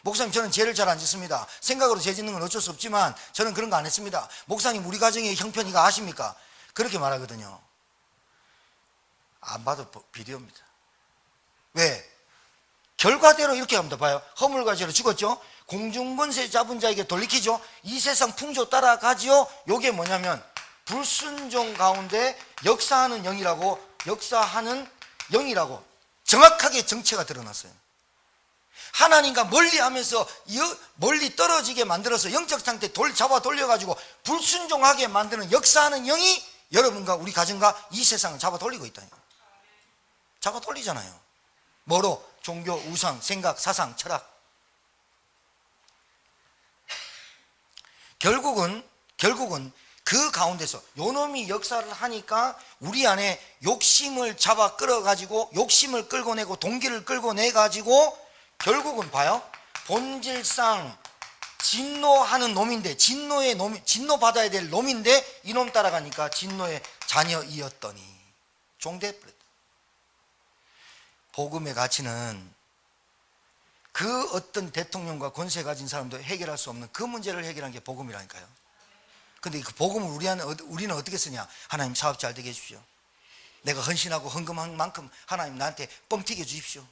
목사님 저는 죄를 잘 안 짓습니다. 생각으로 죄 짓는 건 어쩔 수 없지만 저는 그런 거 안 했습니다. 목사님 우리 가정의 형편이가 아십니까? 그렇게 말하거든요. 안 봐도 비디오입니다. 왜? 결과대로 이렇게 합니다. 봐요. 허물과 죄로 죽었죠. 공중권세 잡은 자에게 돌리키죠. 이 세상 풍조 따라가지요. 요게 뭐냐면 불순종 가운데 역사하는 영이라고 정확하게 정체가 드러났어요. 하나님과 멀리하면서 멀리 떨어지게 만들어서 영적 상태 잡아 돌려가지고 불순종하게 만드는 역사하는 영이 여러분과 우리 가정과 이 세상을 잡아 돌리고 있다니. 잡아 돌리잖아요. 뭐로? 종교, 우상, 생각, 사상, 철학. 결국은 그 가운데서 요놈이 역사를 하니까 우리 안에 욕심을 잡아 끌어가지고 욕심을 끌고내고 동기를 끌고내가지고 결국은 봐요. 본질상 진노하는 놈인데 진노의 놈, 진노 받아야 될 놈인데 이놈 따라가니까 진노의 자녀이었더니 종대버렸다. 복음의 가치는 그 어떤 대통령과 권세 가진 사람도 해결할 수 없는 그 문제를 해결한 게 복음이라니까요. 근데 그 복음을 우리는 어떻게 쓰냐? 하나님 사업 잘 되게 해주십시오. 내가 헌신하고 헌금한 만큼 하나님 나한테 뻥튀기 주십시오.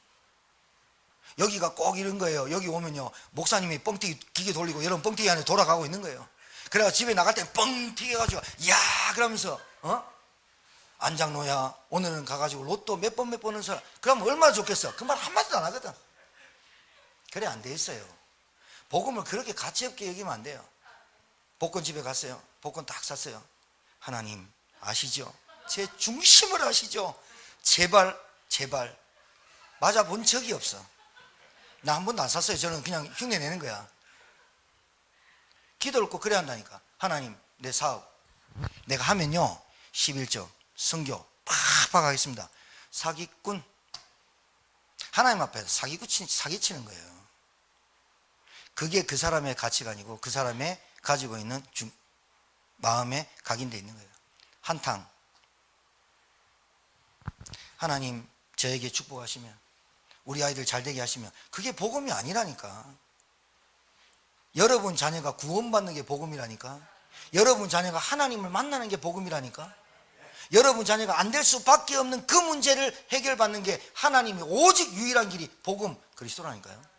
여기가 꼭 이런 거예요. 여기 오면요, 목사님이 뻥튀기 기계 돌리고 여러분 뻥튀기 안에 돌아가고 있는 거예요. 그래가 집에 나갈 때 뻥튀기 해가지고 야 그러면서 안장노야 오늘은 가가지고 로또 몇 번은 사라. 그러면 얼마나 좋겠어. 그 말 한마디도 안 하거든. 그래 안 돼 있어요. 복음을 그렇게 가치 없게 여기면 안 돼요. 복권 집에 갔어요. 복권 딱 샀어요. 하나님 아시죠? 제 중심을 아시죠? 제발 맞아 본 적이 없어. 나 한 번도 안 샀어요. 저는 그냥 흉내 내는 거야. 기도 옳고 그래야 한다니까. 하나님 내 사업 내가 하면요 11조 선교 팍팍 하겠습니다. 사기꾼 하나님 앞에서 사기치는 거예요. 그게 그 사람의 가치관이고 그 사람의 가지고 있는 마음에 각인되어 있는 거예요. 한탕 하나님 저에게 축복하시면 우리 아이들 잘 되게 하시면 그게 복음이 아니라니까. 여러분 자녀가 구원받는 게 복음이라니까. 여러분 자녀가 하나님을 만나는 게 복음이라니까. 여러분 자녀가 안 될 수밖에 없는 그 문제를 해결받는 게 하나님이 오직 유일한 길이 복음 그리스도라니까요.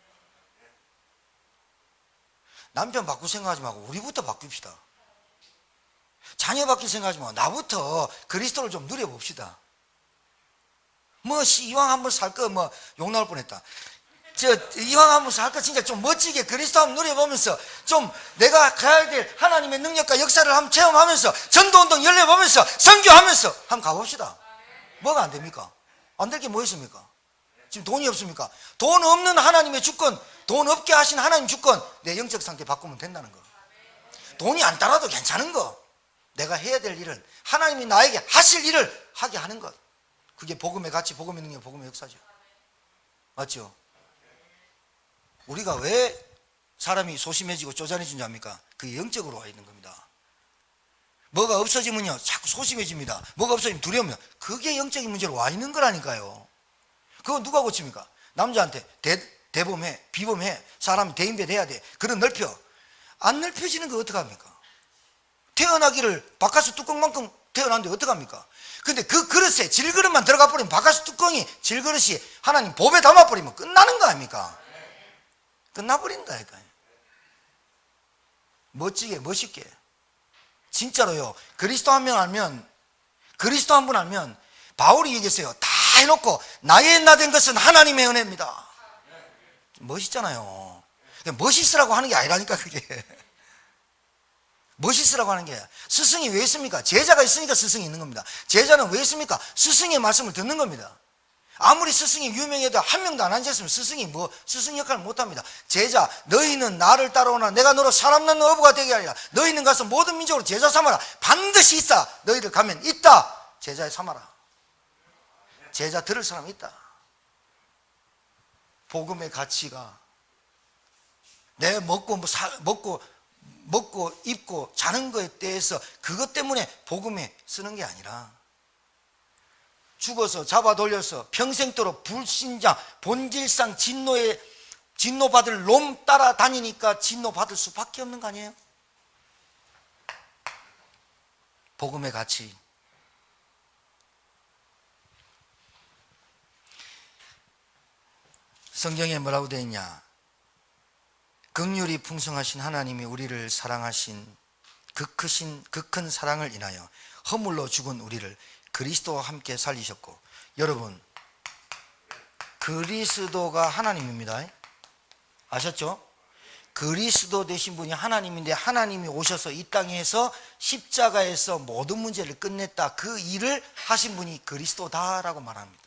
남편 바꿀 생각하지 말고 우리부터 바꿉시다. 자녀 바뀔 생각하지 말고 나부터 그리스도를 좀 누려봅시다. 이왕 한번 살 거 욕 나올 뻔했다. 이왕 한번 살 거 진짜 좀 멋지게 그리스도 한번 누려보면서 좀 내가 가야 될 하나님의 능력과 역사를 한번 체험하면서 전도운동 열려보면서 선교하면서 한번 가봅시다. 뭐가 안 됩니까? 안 될 게 뭐 있습니까? 지금 돈이 없습니까? 돈 없는 하나님의 주권, 돈 없게 하신 하나님 주권 내 영적 상태 바꾸면 된다는 거. 돈이 안 따라도 괜찮은 거. 내가 해야 될 일을 하나님이 나에게 하실 일을 하게 하는 것. 그게 복음의 가치, 복음의 능력, 복음의 역사죠. 맞죠? 우리가 왜 사람이 소심해지고 쪼잔해진 줄 압니까? 그게 영적으로 와 있는 겁니다. 뭐가 없어지면요 자꾸 소심해집니다. 뭐가 없어지면 두려움이요. 그게 영적인 문제로 와 있는 거라니까요. 그거 누가 고칩니까? 남자한테 대범해, 비범해, 사람이 대인배 돼야 돼. 그런 넓혀. 안 넓혀지는 거 어떡합니까? 태어나기를 바깥수 뚜껑만큼 태어났는데 어떡합니까? 근데 그 그릇에 질그릇만 들어가 버리면 바깥수 뚜껑이 질그릇이 하나님 법에 담아버리면 끝나는 거 아닙니까? 끝나버린다니까요. 멋지게 멋있게 진짜로요. 그리스도 한 명 알면, 그리스도 한 분 알면 바울이 얘기했어요. 다 해놓고 나의 나 된 것은 하나님의 은혜입니다. 멋있잖아요. 멋있으라고 하는 게 아니라니까 그게. 멋있으라고 하는 게 스승이 왜 있습니까? 제자가 있으니까 스승이 있는 겁니다. 제자는 왜 있습니까? 스승의 말씀을 듣는 겁니다. 아무리 스승이 유명해도 한 명도 안 앉았으면 스승이 스승 역할을 못합니다. 제자 너희는 나를 따라오나 내가 너로 사람 낳는 어부가 되게 하리라. 너희는 가서 모든 민족으로 제자 삼아라. 반드시 있다. 너희들 가면 있다. 제자에 삼아라. 제자 들을 사람이 있다. 복음의 가치가 내 먹고 입고 자는 것에 대해서 그것 때문에 복음에 쓰는 게 아니라 죽어서 잡아 돌려서 평생도록 불신자 본질상 진노받을 놈 따라다니니까 진노받을 수밖에 없는 거 아니에요? 복음의 가치. 성경에 뭐라고 되어 있냐? 긍휼이 풍성하신 하나님이 우리를 사랑하신 그 큰 사랑을 인하여 허물로 죽은 우리를 그리스도와 함께 살리셨고, 여러분 그리스도가 하나님입니다. 아셨죠? 그리스도 되신 분이 하나님인데 하나님이 오셔서 이 땅에서 십자가에서 모든 문제를 끝냈다. 그 일을 하신 분이 그리스도다라고 말합니다.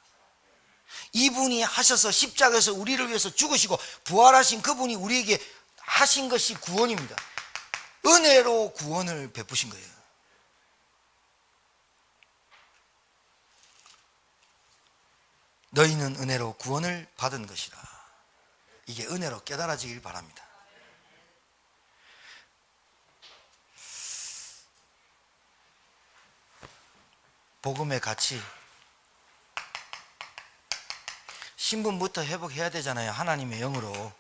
이분이 하셔서 십자가에서 우리를 위해서 죽으시고 부활하신 그분이 우리에게 하신 것이 구원입니다. 은혜로 구원을 베푸신 거예요. 너희는 은혜로 구원을 받은 것이라. 이게 은혜로 깨달아지길 바랍니다. 복음의 가치, 신분부터 회복해야 되잖아요. 하나님의 영으로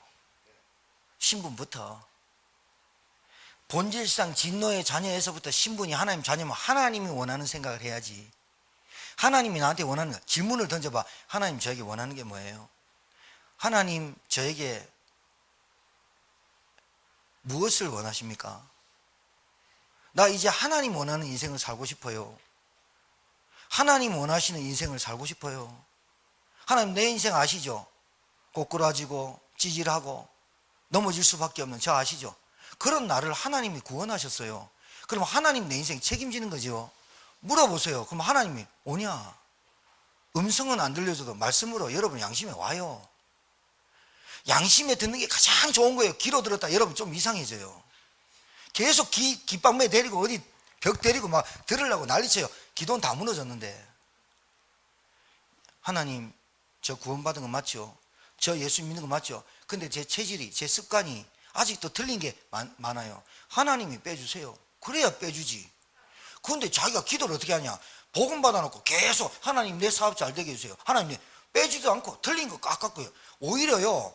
신분부터. 본질상 진노의 자녀에서부터 신분이 하나님 자녀면 하나님이 원하는 생각을 해야지. 하나님이 나한테 원하는 거, 질문을 던져봐. 하나님 저에게 원하는 게 뭐예요? 하나님 저에게 무엇을 원하십니까? 나 이제 하나님 원하는 인생을 살고 싶어요. 하나님 원하시는 인생을 살고 싶어요. 하나님 내 인생 아시죠? 꼬꾸라지고 찌질하고 넘어질 수밖에 없는 저 아시죠? 그런 나를 하나님이 구원하셨어요. 그럼 하나님 내 인생 책임지는 거죠. 물어보세요. 그럼 하나님이 오냐? 음성은 안 들려줘도 말씀으로 여러분 양심에 와요. 양심에 듣는 게 가장 좋은 거예요. 귀로 들었다 여러분 좀 이상해져요. 계속 깃방매 데리고 어디 벽 데리고 막 들으려고 난리쳐요. 기도는 다 무너졌는데. 하나님 저 구원받은 거 맞죠? 저 예수 믿는 거 맞죠? 근데 제 체질이, 제 습관이 아직도 틀린 게 많아요. 하나님이 빼주세요. 그래야 빼주지. 그런데 자기가 기도를 어떻게 하냐? 복음 받아놓고 계속 하나님 내 사업 잘 되게 해주세요. 하나님 빼지도 않고 틀린 거 깎았고요. 오히려요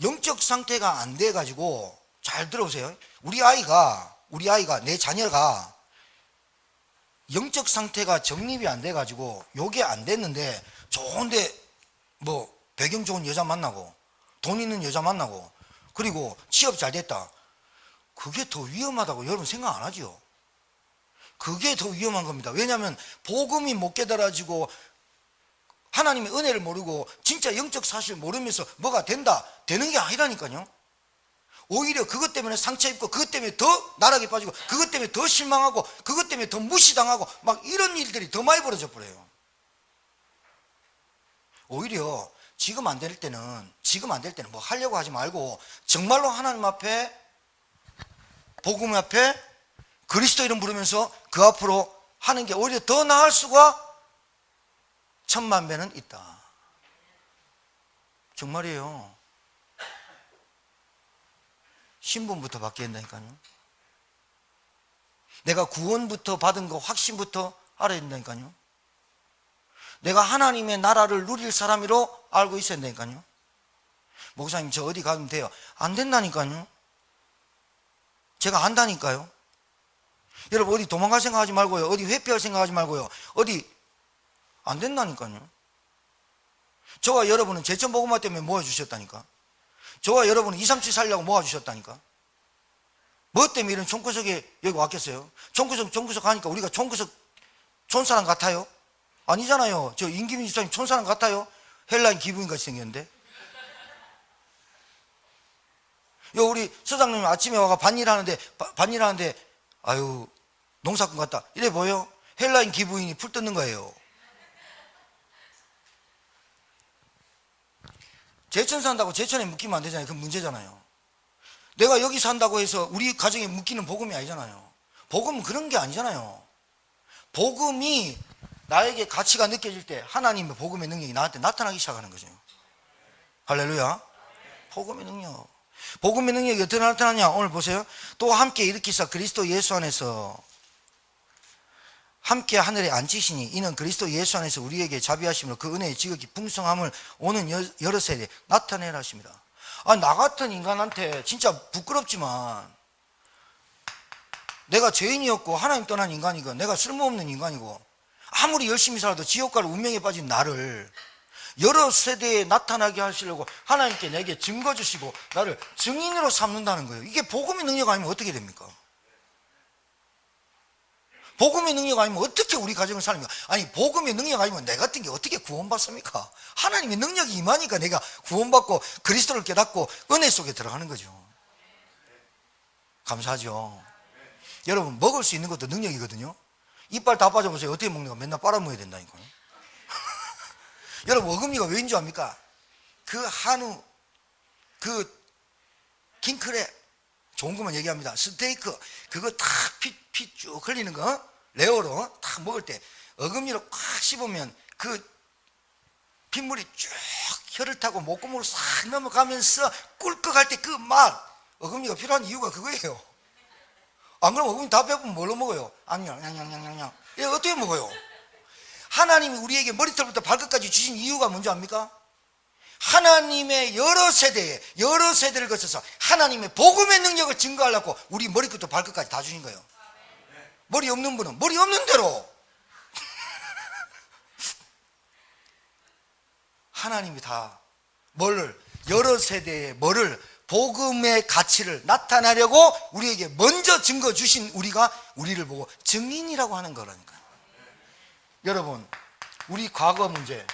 영적 상태가 안 돼가지고, 잘 들어보세요. 우리 아이가 내 자녀가 영적 상태가 정립이 안 돼가지고 요게 안 됐는데 좋은데 뭐 배경 좋은 여자 만나고 돈 있는 여자 만나고 그리고 취업 잘 됐다. 그게 더 위험하다고 여러분 생각 안 하죠? 그게 더 위험한 겁니다. 왜냐하면 복음이 못 깨달아지고 하나님의 은혜를 모르고 진짜 영적 사실을 모르면서 뭐가 된다, 되는 게 아니라니까요. 오히려 그것 때문에 상처 입고 그것 때문에 더 나락에 빠지고 그것 때문에 더 실망하고 그것 때문에 더 무시당하고 막 이런 일들이 더 많이 벌어져 버려요. 오히려 지금 안 될 때는 뭐 하려고 하지 말고 정말로 하나님 앞에 복음 앞에 그리스도 이름 부르면서 그 앞으로 하는 게 오히려 더 나을 수가 천만 배는 있다. 정말이에요. 신분부터 바뀌어야 된다니까요. 내가 구원부터 받은 거 확신부터 알아야 된다니까요. 내가 하나님의 나라를 누릴 사람으로 알고 있어야 된다니까요. 목사님 저 어디 가면 돼요? 안 된다니까요. 제가 안다니까요. 여러분 어디 도망갈 생각하지 말고요. 어디 회피할 생각하지 말고요. 어디 안 된다니까요. 저와 여러분은 제천복음화 때문에 모아주셨다니까. 저와 여러분은 237 살려고 모아주셨다니까. 뭐 때문에 이런 총구석에 여기 왔겠어요? 총구석 하니까 우리가 총구석 촌사람 같아요? 아니잖아요. 저 임기민 집사님 촌사람 같아요? 헬라인 기부인같이 생겼는데. 우리 서장님 아침에 와가 반일하는데 아유 농사꾼 같다 이래 보여? 헬라인 기부인이 풀 뜯는 거예요. 제천 산다고 제천에 묶이면 안 되잖아요. 그건 문제잖아요. 내가 여기 산다고 해서 우리 가정에 묶이는 복음이 아니잖아요. 복음은 그런 게 아니잖아요. 복음이 나에게 가치가 느껴질 때 하나님의 복음의 능력이 나한테 나타나기 시작하는 거죠. 할렐루야. 복음의 능력. 복음의 능력이 어떻게 나타나냐? 오늘 보세요. 또 함께 일으키사 그리스도 예수 안에서 함께 하늘에 앉히시니 이는 그리스도 예수 안에서 우리에게 자비하심으로 그 은혜의 지극히 풍성함을 오는 여러 세대에 나타내라 하십니다. 나 같은 인간한테 진짜 부끄럽지만 내가 죄인이었고 하나님 떠난 인간이고 내가 쓸모없는 인간이고 아무리 열심히 살아도 지옥 갈 운명에 빠진 나를 여러 세대에 나타나게 하시려고 하나님께 내게 증거 주시고 나를 증인으로 삼는다는 거예요. 이게 복음의 능력 아니면 어떻게 됩니까? 복음의 능력 아니면 어떻게 우리 가정을 살립니까? 아니 복음의 능력 아니면 내 같은 게 어떻게 구원받습니까? 하나님의 능력이 임하니까 내가 구원받고 그리스도를 깨닫고 은혜 속에 들어가는 거죠. 감사하죠. 여러분 먹을 수 있는 것도 능력이거든요. 이빨 다 빠져보세요. 어떻게 먹는가? 맨날 빨아먹어야 된다니까요. 여러분 어금니가 왜인 줄 압니까? 그 한우, 그 킹크랩, 좋은 것만 얘기합니다. 스테이크 그거 탁 피 쭉 흘리는 거 레어로 탁 먹을 때 어금니로 꽉 씹으면 그 핏물이 쭉 혀를 타고 목구멍으로 싹 넘어가면서 꿀꺽할 때 그 맛, 어금니가 필요한 이유가 그거예요. 안 그러면 어금니 다 배부르면 뭘로 먹어요? 안녕, 냥냥냥냥냥. 이거 어떻게 먹어요? 하나님이 우리에게 머리털부터 발끝까지 주신 이유가 뭔지 압니까? 하나님의 여러 세대를 거쳐서 하나님의 복음의 능력을 증거하려고 우리 머리끝부터 발끝까지 다 주신 거예요. 머리 없는 분은 머리 없는 대로 하나님이 다 여러 세대의 복음의 가치를 나타내려고 우리에게 먼저 증거 주신 우리를 보고 증인이라고 하는 거라니까요. 여러분, 우리 과거 문제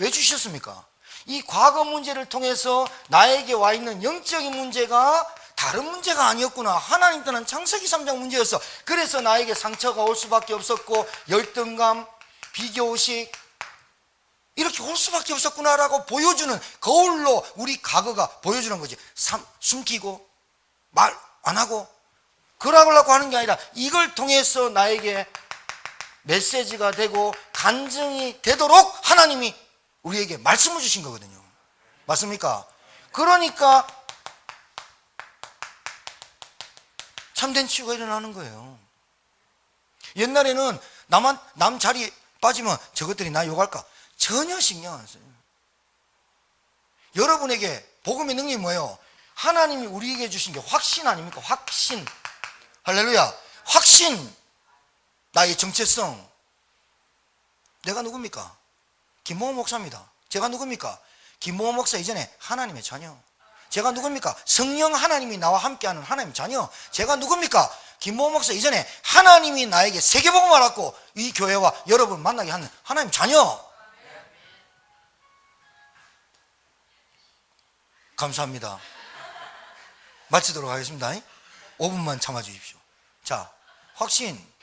왜 주셨습니까? 이 과거 문제를 통해서 나에게 와 있는 영적인 문제가 다른 문제가 아니었구나. 하나님 떠난 창세기 3장 문제였어. 그래서 나에게 상처가 올 수밖에 없었고 열등감, 비교의식 이렇게 올 수밖에 없었구나라고 보여주는 거울로 우리 과거가 보여주는 거지. 숨기고 말 안 하고 그러려고 하는 게 아니라 이걸 통해서 나에게 메시지가 되고 간증이 되도록 하나님이 우리에게 말씀을 주신 거거든요. 맞습니까? 그러니까 참된 치유가 일어나는 거예요. 옛날에는 남 자리 빠지면 저것들이 나 욕할까? 전혀 신경 안 써요. 여러분에게 복음의 능력이 뭐예요? 하나님이 우리에게 주신 게 확신 아닙니까? 확신. 할렐루야. 확신. 나의 정체성. 내가 누굽니까? 김모호 목사입니다. 제가 누굽니까? 김모호 목사 이전에 하나님의 자녀. 제가 누굽니까? 성령 하나님이 나와 함께하는 하나님의 자녀. 제가 누굽니까? 김모호 목사 이전에 하나님이 나에게 세계복음을 알았고 이 교회와 여러분 만나게 하는 하나님 자녀. 감사합니다. 마치도록 하겠습니다. 5분만 참아주십시오. 자, 확신.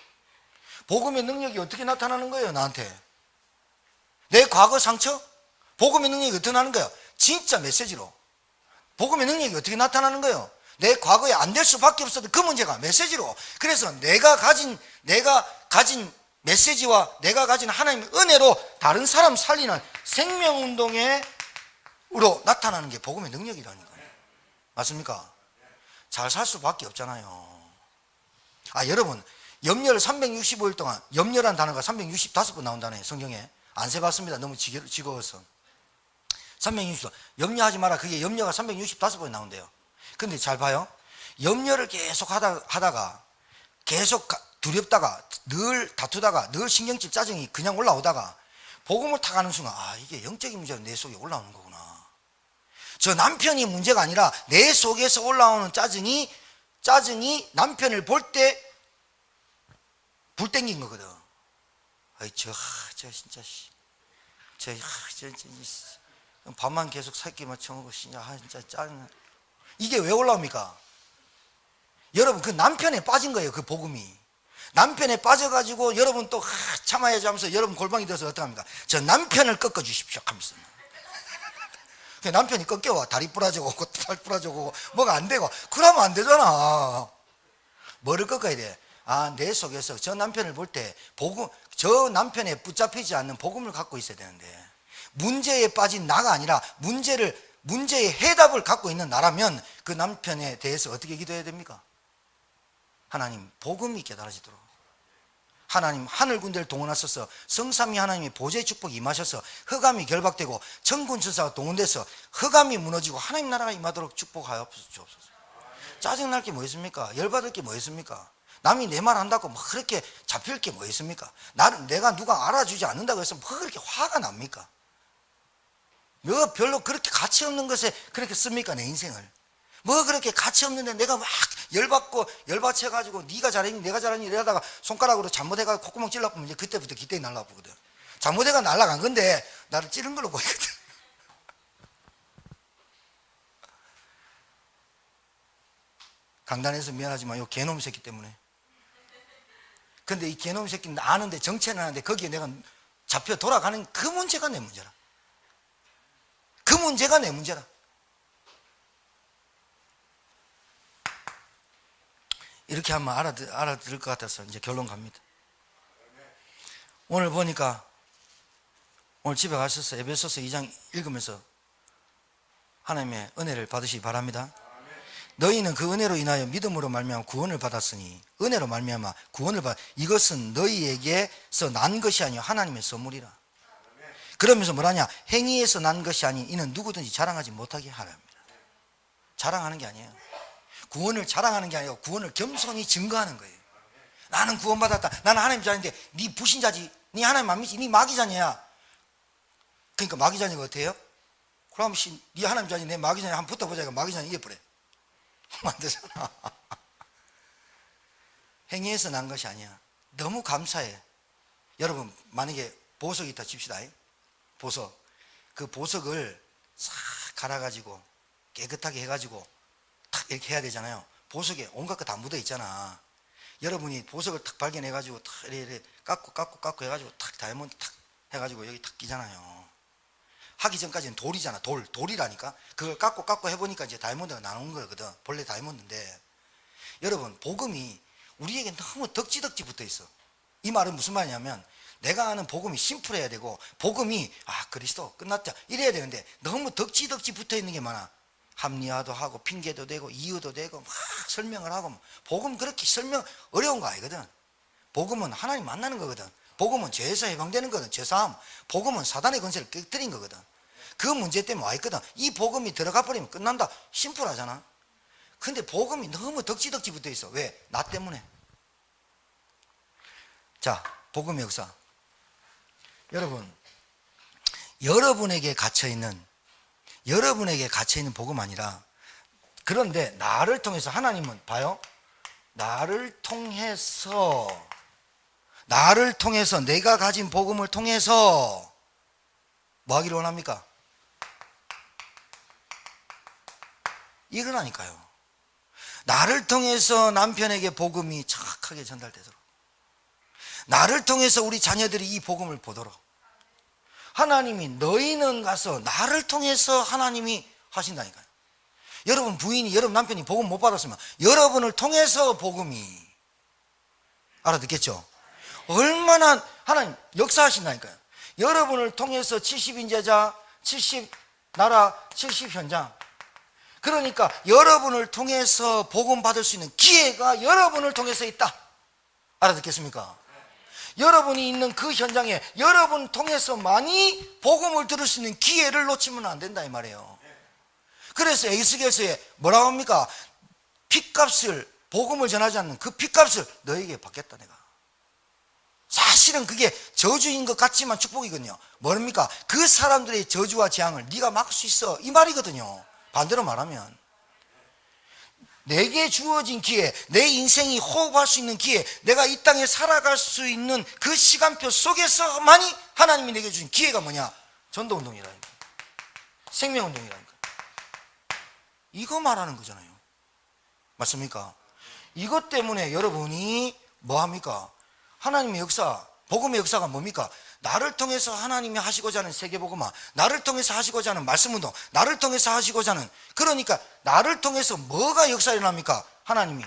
복음의 능력이 어떻게 나타나는 거예요? 나한테 내 과거 상처? 복음의 능력이 어떻게 나타나는 거예요? 진짜 메시지로. 복음의 능력이 어떻게 나타나는 거예요? 내 과거에 안 될 수밖에 없었던 그 문제가 메시지로. 그래서 내가 가진 메시지와 내가 가진 하나님의 은혜로 다른 사람 살리는 생명운동으로 나타나는 게 복음의 능력이라니까요. 맞습니까? 잘 살 수밖에 없잖아요. 여러분, 염려를 365일 동안, 염려란 단어가 365번 나온다네요. 성경에. 안 세봤습니다. 너무 지겨워서. 365. 염려하지 마라. 그게 염려가 365번 나온대요. 근데 잘 봐요. 염려를 계속 하다가 계속 두렵다가 늘 다투다가 늘 신경질 짜증이 그냥 올라오다가 복음을 타가는 순간 이게 영적인 문제가 내 속에 올라오는 거구나. 저 남편이 문제가 아니라 내 속에서 올라오는 짜증이 남편을 볼 때 불 땡긴 거거든. 진짜 밥만 계속 살기만 쳐먹고 진짜 짜증나. 이게 왜 올라옵니까? 여러분, 그 남편에 빠진 거예요. 그 복음이 남편에 빠져가지고 여러분 또 참아야지 하면서 여러분 골방이 들어서 어떡합니까? 저 남편을 꺾어 주십시오 하면서 남편이 꺾여와. 다리 부러지고 팔 부러지고 뭐가 안 되고 그러면 안 되잖아. 뭐를 꺾어야 돼? 내 속에서 저 남편을 볼 때 저 남편에 붙잡히지 않는 복음을 갖고 있어야 되는데, 문제에 빠진 나가 아니라 문제의 해답을 갖고 있는 나라면 그 남편에 대해서 어떻게 기도해야 됩니까? 하나님, 복음이 깨달아지도록. 하나님, 하늘 군대를 동원하셔서 성삼위 하나님의 보좌의 축복이 임하셔서 흑암이 결박되고 천군 천사가 동원돼서 흑암이 무너지고 하나님 나라가 임하도록 축복하여 주옵소서. 짜증날 게 뭐 있습니까? 열받을 게 뭐 있습니까? 남이 내 말 한다고 뭐 그렇게 잡힐 게 뭐 있습니까? 내가 누가 알아주지 않는다고 해서 뭐 그렇게 화가 납니까? 뭐 별로 그렇게 가치 없는 것에 그렇게 씁니까? 내 인생을. 뭐 그렇게 가치 없는데 내가 막 열받쳐가지고 네가 잘했니 내가 잘했니 이러다가 손가락으로 잘못해가지고 콧구멍 찔러보면 이제 그때부터 기대에 날라보거든. 잘못해가 날라간 건데 나를 찌른 걸로 보이거든. 강단에서 미안하지만 요 개놈 새끼 때문에. 근데 이 개놈 새끼는 아는데 정체는 아는데 거기에 내가 잡혀 돌아가는 그 문제가 내 문제라. 그 문제가 내 문제라. 이렇게 하면 알아들을 것 같아서 이제 결론 갑니다. 오늘 보니까 오늘 집에 가셔서 에베소서 2장 읽으면서 하나님의 은혜를 받으시기 바랍니다. 너희는 그 은혜로 인하여 믿음으로 말미암아 구원을 받았으니 은혜로 말미암아 구원을 받 이것은 너희에게서 난 것이 아니요 하나님의 선물이라. 그러면서 뭐라냐? 행위에서 난 것이 아닌 이는 누구든지 자랑하지 못하게 하랍니다. 자랑하는 게 아니에요. 구원을 자랑하는 게 아니고 구원을 겸손히 증거하는 거예요. 나는 구원받았다. 나는 하나님 자녀인데 네 부신자지. 네 하나님 안 믿지. 네 마귀자녀야. 그러니까 마귀자녀가 어때요? 그럼 네 하나님 자녀 내 마귀자녀 한번 붙어보자. 마귀자녀 이겨버려. 안 되잖아. 행위에서 난 것이 아니야. 너무 감사해. 여러분 만약에 보석이 있다 칩시다. 보석. 그 보석을 싹 갈아가지고 깨끗하게 해가지고 탁 이렇게 해야 되잖아요. 보석에 온갖 거 다 묻어 있잖아. 여러분이 보석을 탁 발견해가지고 탁 이렇게 깎고 해가지고 탁 다이아몬드 탁 해가지고 여기 탁 끼잖아요. 하기 전까지는 돌이잖아. 돌이라니까. 그걸 깎고 해보니까 이제 다이아몬드가 나오는 거거든. 본래 다이아몬드인데. 여러분 복음이 우리에게 너무 덕지덕지 붙어 있어. 이 말은 무슨 말이냐면 내가 아는 복음이 심플해야 되고 복음이 그리스도 끝났다 이래야 되는데 너무 덕지덕지 붙어 있는 게 많아. 합리화도 하고 핑계도 대고 이유도 대고 막 설명을 하고. 복음 그렇게 설명 어려운 거 아니거든. 복음은 하나님 만나는 거거든. 복음은 죄에서 해방되는 거거든. 죄사함. 복음은 사단의 권세를 깨뜨린 거거든. 그 문제 때문에 와 있거든. 이 복음이 들어가 버리면 끝난다. 심플하잖아. 근데 복음이 너무 덕지덕지 붙어 있어. 왜? 나 때문에. 자, 복음의 역사. 여러분, 여러분에게 갇혀있는 복음 아니라, 그런데 나를 통해서 하나님은 봐요. 나를 통해서 내가 가진 복음을 통해서 뭐 하기를 원합니까? 이거라니까요. 나를 통해서 남편에게 복음이 정확하게 전달되도록, 나를 통해서 우리 자녀들이 이 복음을 보도록 하나님이 너희는 가서 나를 통해서 하나님이 하신다니까요. 여러분 부인이 여러분 남편이 복음 못 받았으면 여러분을 통해서 복음이 알아듣겠죠? 얼마나 하나님 역사하신다니까요. 여러분을 통해서 70인제자 70나라 70현장, 그러니까 여러분을 통해서 복음 받을 수 있는 기회가 여러분을 통해서 있다. 알아듣겠습니까? 여러분이 있는 그 현장에 여러분 통해서 많이 복음을 들을 수 있는 기회를 놓치면 안 된다 이 말이에요. 그래서 에스겔서에 뭐라고 합니까? 핏값을, 복음을 전하지 않는 그 핏값을 너에게 받겠다 내가. 사실은 그게 저주인 것 같지만 축복이거든요. 뭡니까? 그 사람들의 저주와 재앙을 네가 막을 수 있어 이 말이거든요. 반대로 말하면 내게 주어진 기회, 내 인생이 호흡할 수 있는 기회, 내가 이 땅에 살아갈 수 있는 그 시간표 속에서만이 하나님이 내게 주신 기회가 뭐냐? 전도운동이라니까, 생명운동이라니까. 이거 말하는 거잖아요. 맞습니까? 이것 때문에 여러분이 뭐합니까? 하나님의 역사, 복음의 역사가 뭡니까? 나를 통해서 하나님이 하시고자 하는 세계복음화, 나를 통해서 하시고자 하는 말씀운동, 나를 통해서 하시고자 하는, 그러니까 나를 통해서 뭐가 역사가 일어납니까? 하나님이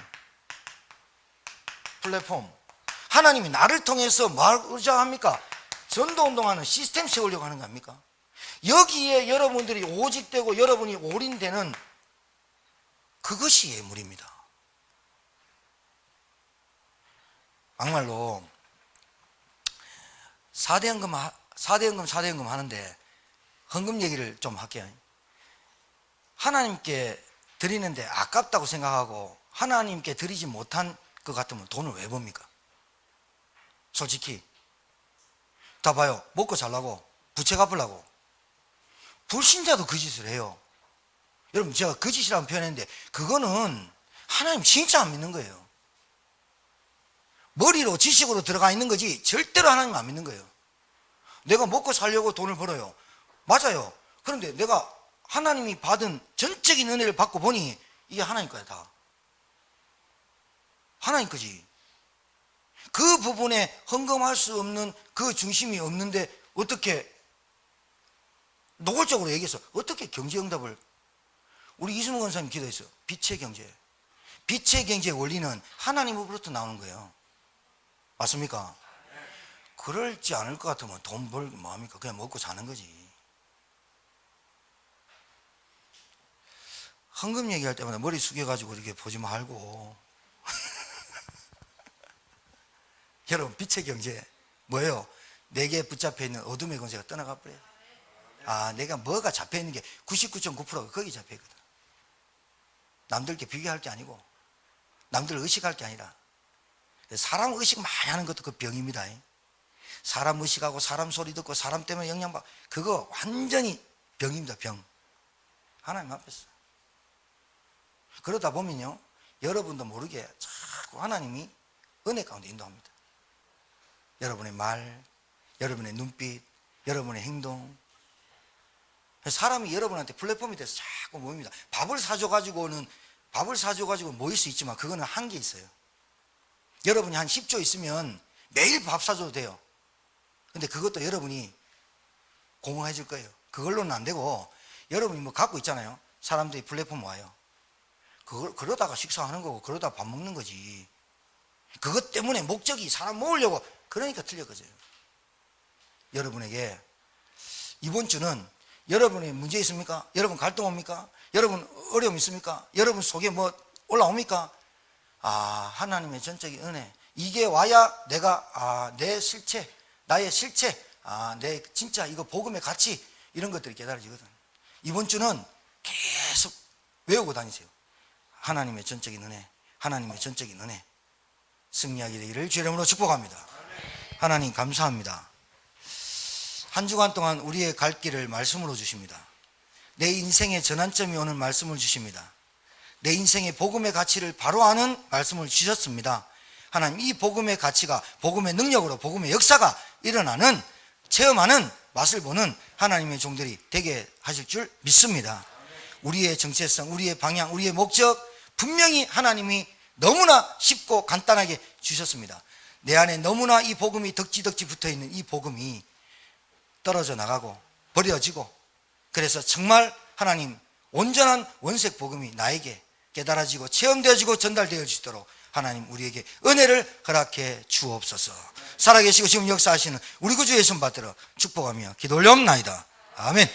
플랫폼, 하나님이 나를 통해서 뭐 하고자 합니까? 전도운동하는 시스템 세우려고 하는 거 아닙니까? 여기에 여러분들이 오직되고 여러분이 올인되는 그것이 예물입니다. 막말로 4대 헌금 하는데 헌금 얘기를 좀 할게요. 하나님께 드리는데 아깝다고 생각하고 하나님께 드리지 못한 것 같으면 돈을 왜 법니까? 솔직히 다 봐요. 먹고 살라고, 부채 갚으려고. 불신자도 그 짓을 해요. 여러분 제가 그 짓이라고 표현했는데 그거는 하나님 진짜 안 믿는 거예요. 머리로 지식으로 들어가 있는 거지 절대로 하나님 안 믿는 거예요. 내가 먹고 살려고 돈을 벌어요. 맞아요. 그런데 내가 하나님이 받은 전적인 은혜를 받고 보니 이게 하나님 거야. 다 하나님 거지. 그 부분에 헌금할 수 없는 그 중심이 없는데 어떻게 노골적으로 얘기해서 어떻게 경제응답을, 우리 이수문 권사님 기도했어요. 빛의 경제. 빛의 경제의 원리는 하나님으로부터 나오는 거예요. 맞습니까? 그럴지 않을 것 같으면 돈 벌기 뭐합니까? 그냥 먹고 사는 거지. 헌금 얘기할 때마다 머리 숙여가지고 이렇게 보지 말고. 여러분, 빛의 경제 뭐예요? 내게 붙잡혀 있는 어둠의 권세가 떠나가 버려요. 내가 뭐가 잡혀 있는 게 99.9%가 거기 잡혀 있거든. 남들께 비교할 게 아니고, 남들을 의식할 게 아니라, 사람 의식 많이 하는 것도 그 병입니다. 사람 의식하고 사람 소리 듣고 사람 때문에 영향받고, 그거 완전히 병입니다. 병. 하나님 앞에서. 그러다 보면요, 여러분도 모르게 자꾸 하나님이 은혜 가운데 인도합니다. 여러분의 말, 여러분의 눈빛, 여러분의 행동. 사람이 여러분한테 플랫폼이 돼서 자꾸 모입니다. 밥을 사줘가지고 모일 수 있지만 그거는 한계 있어요. 여러분이 한 10조 있으면 매일 밥 사줘도 돼요. 근데 그것도 여러분이 공헌해 줄 거예요. 그걸로는 안 되고, 여러분이 뭐 갖고 있잖아요. 사람들이 플랫폼 와요. 그러다가 식사하는 거고, 그러다 밥 먹는 거지. 그것 때문에 목적이 사람 모으려고, 그러니까 틀렸거든요. 여러분에게 이번 주는 여러분이 문제 있습니까? 여러분 갈등 옵니까? 여러분 어려움 있습니까? 여러분 속에 뭐 올라옵니까? 하나님의 전적인 은혜, 이게 와야 내가 내 실체, 나의 실체, 내 진짜 이거 복음의 가치, 이런 것들이 깨달아지거든. 이번 주는 계속 외우고 다니세요. 하나님의 전적인 은혜, 하나님의 전적인 은혜, 승리하게 되기를 주의 이름으로 축복합니다. 하나님 감사합니다. 한 주간 동안 우리의 갈 길을 말씀으로 주십니다. 내 인생의 전환점이 오는 말씀을 주십니다. 내 인생의 복음의 가치를 바로 아는 말씀을 주셨습니다. 하나님, 이 복음의 가치가 복음의 능력으로 복음의 역사가 일어나는, 체험하는, 맛을 보는 하나님의 종들이 되게 하실 줄 믿습니다. 우리의 정체성, 우리의 방향, 우리의 목적, 분명히 하나님이 너무나 쉽고 간단하게 주셨습니다. 내 안에 너무나 이 복음이 덕지덕지 붙어있는 이 복음이 떨어져 나가고 버려지고, 그래서 정말 하나님 온전한 원색 복음이 나에게 깨달아지고 체험되어지고 전달되어지도록 하나님 우리에게 은혜를 허락해 주옵소서. 살아계시고 지금 역사하시는 우리 구주 예수 받들어 축복하며 기도 올려옵나이다. 아멘.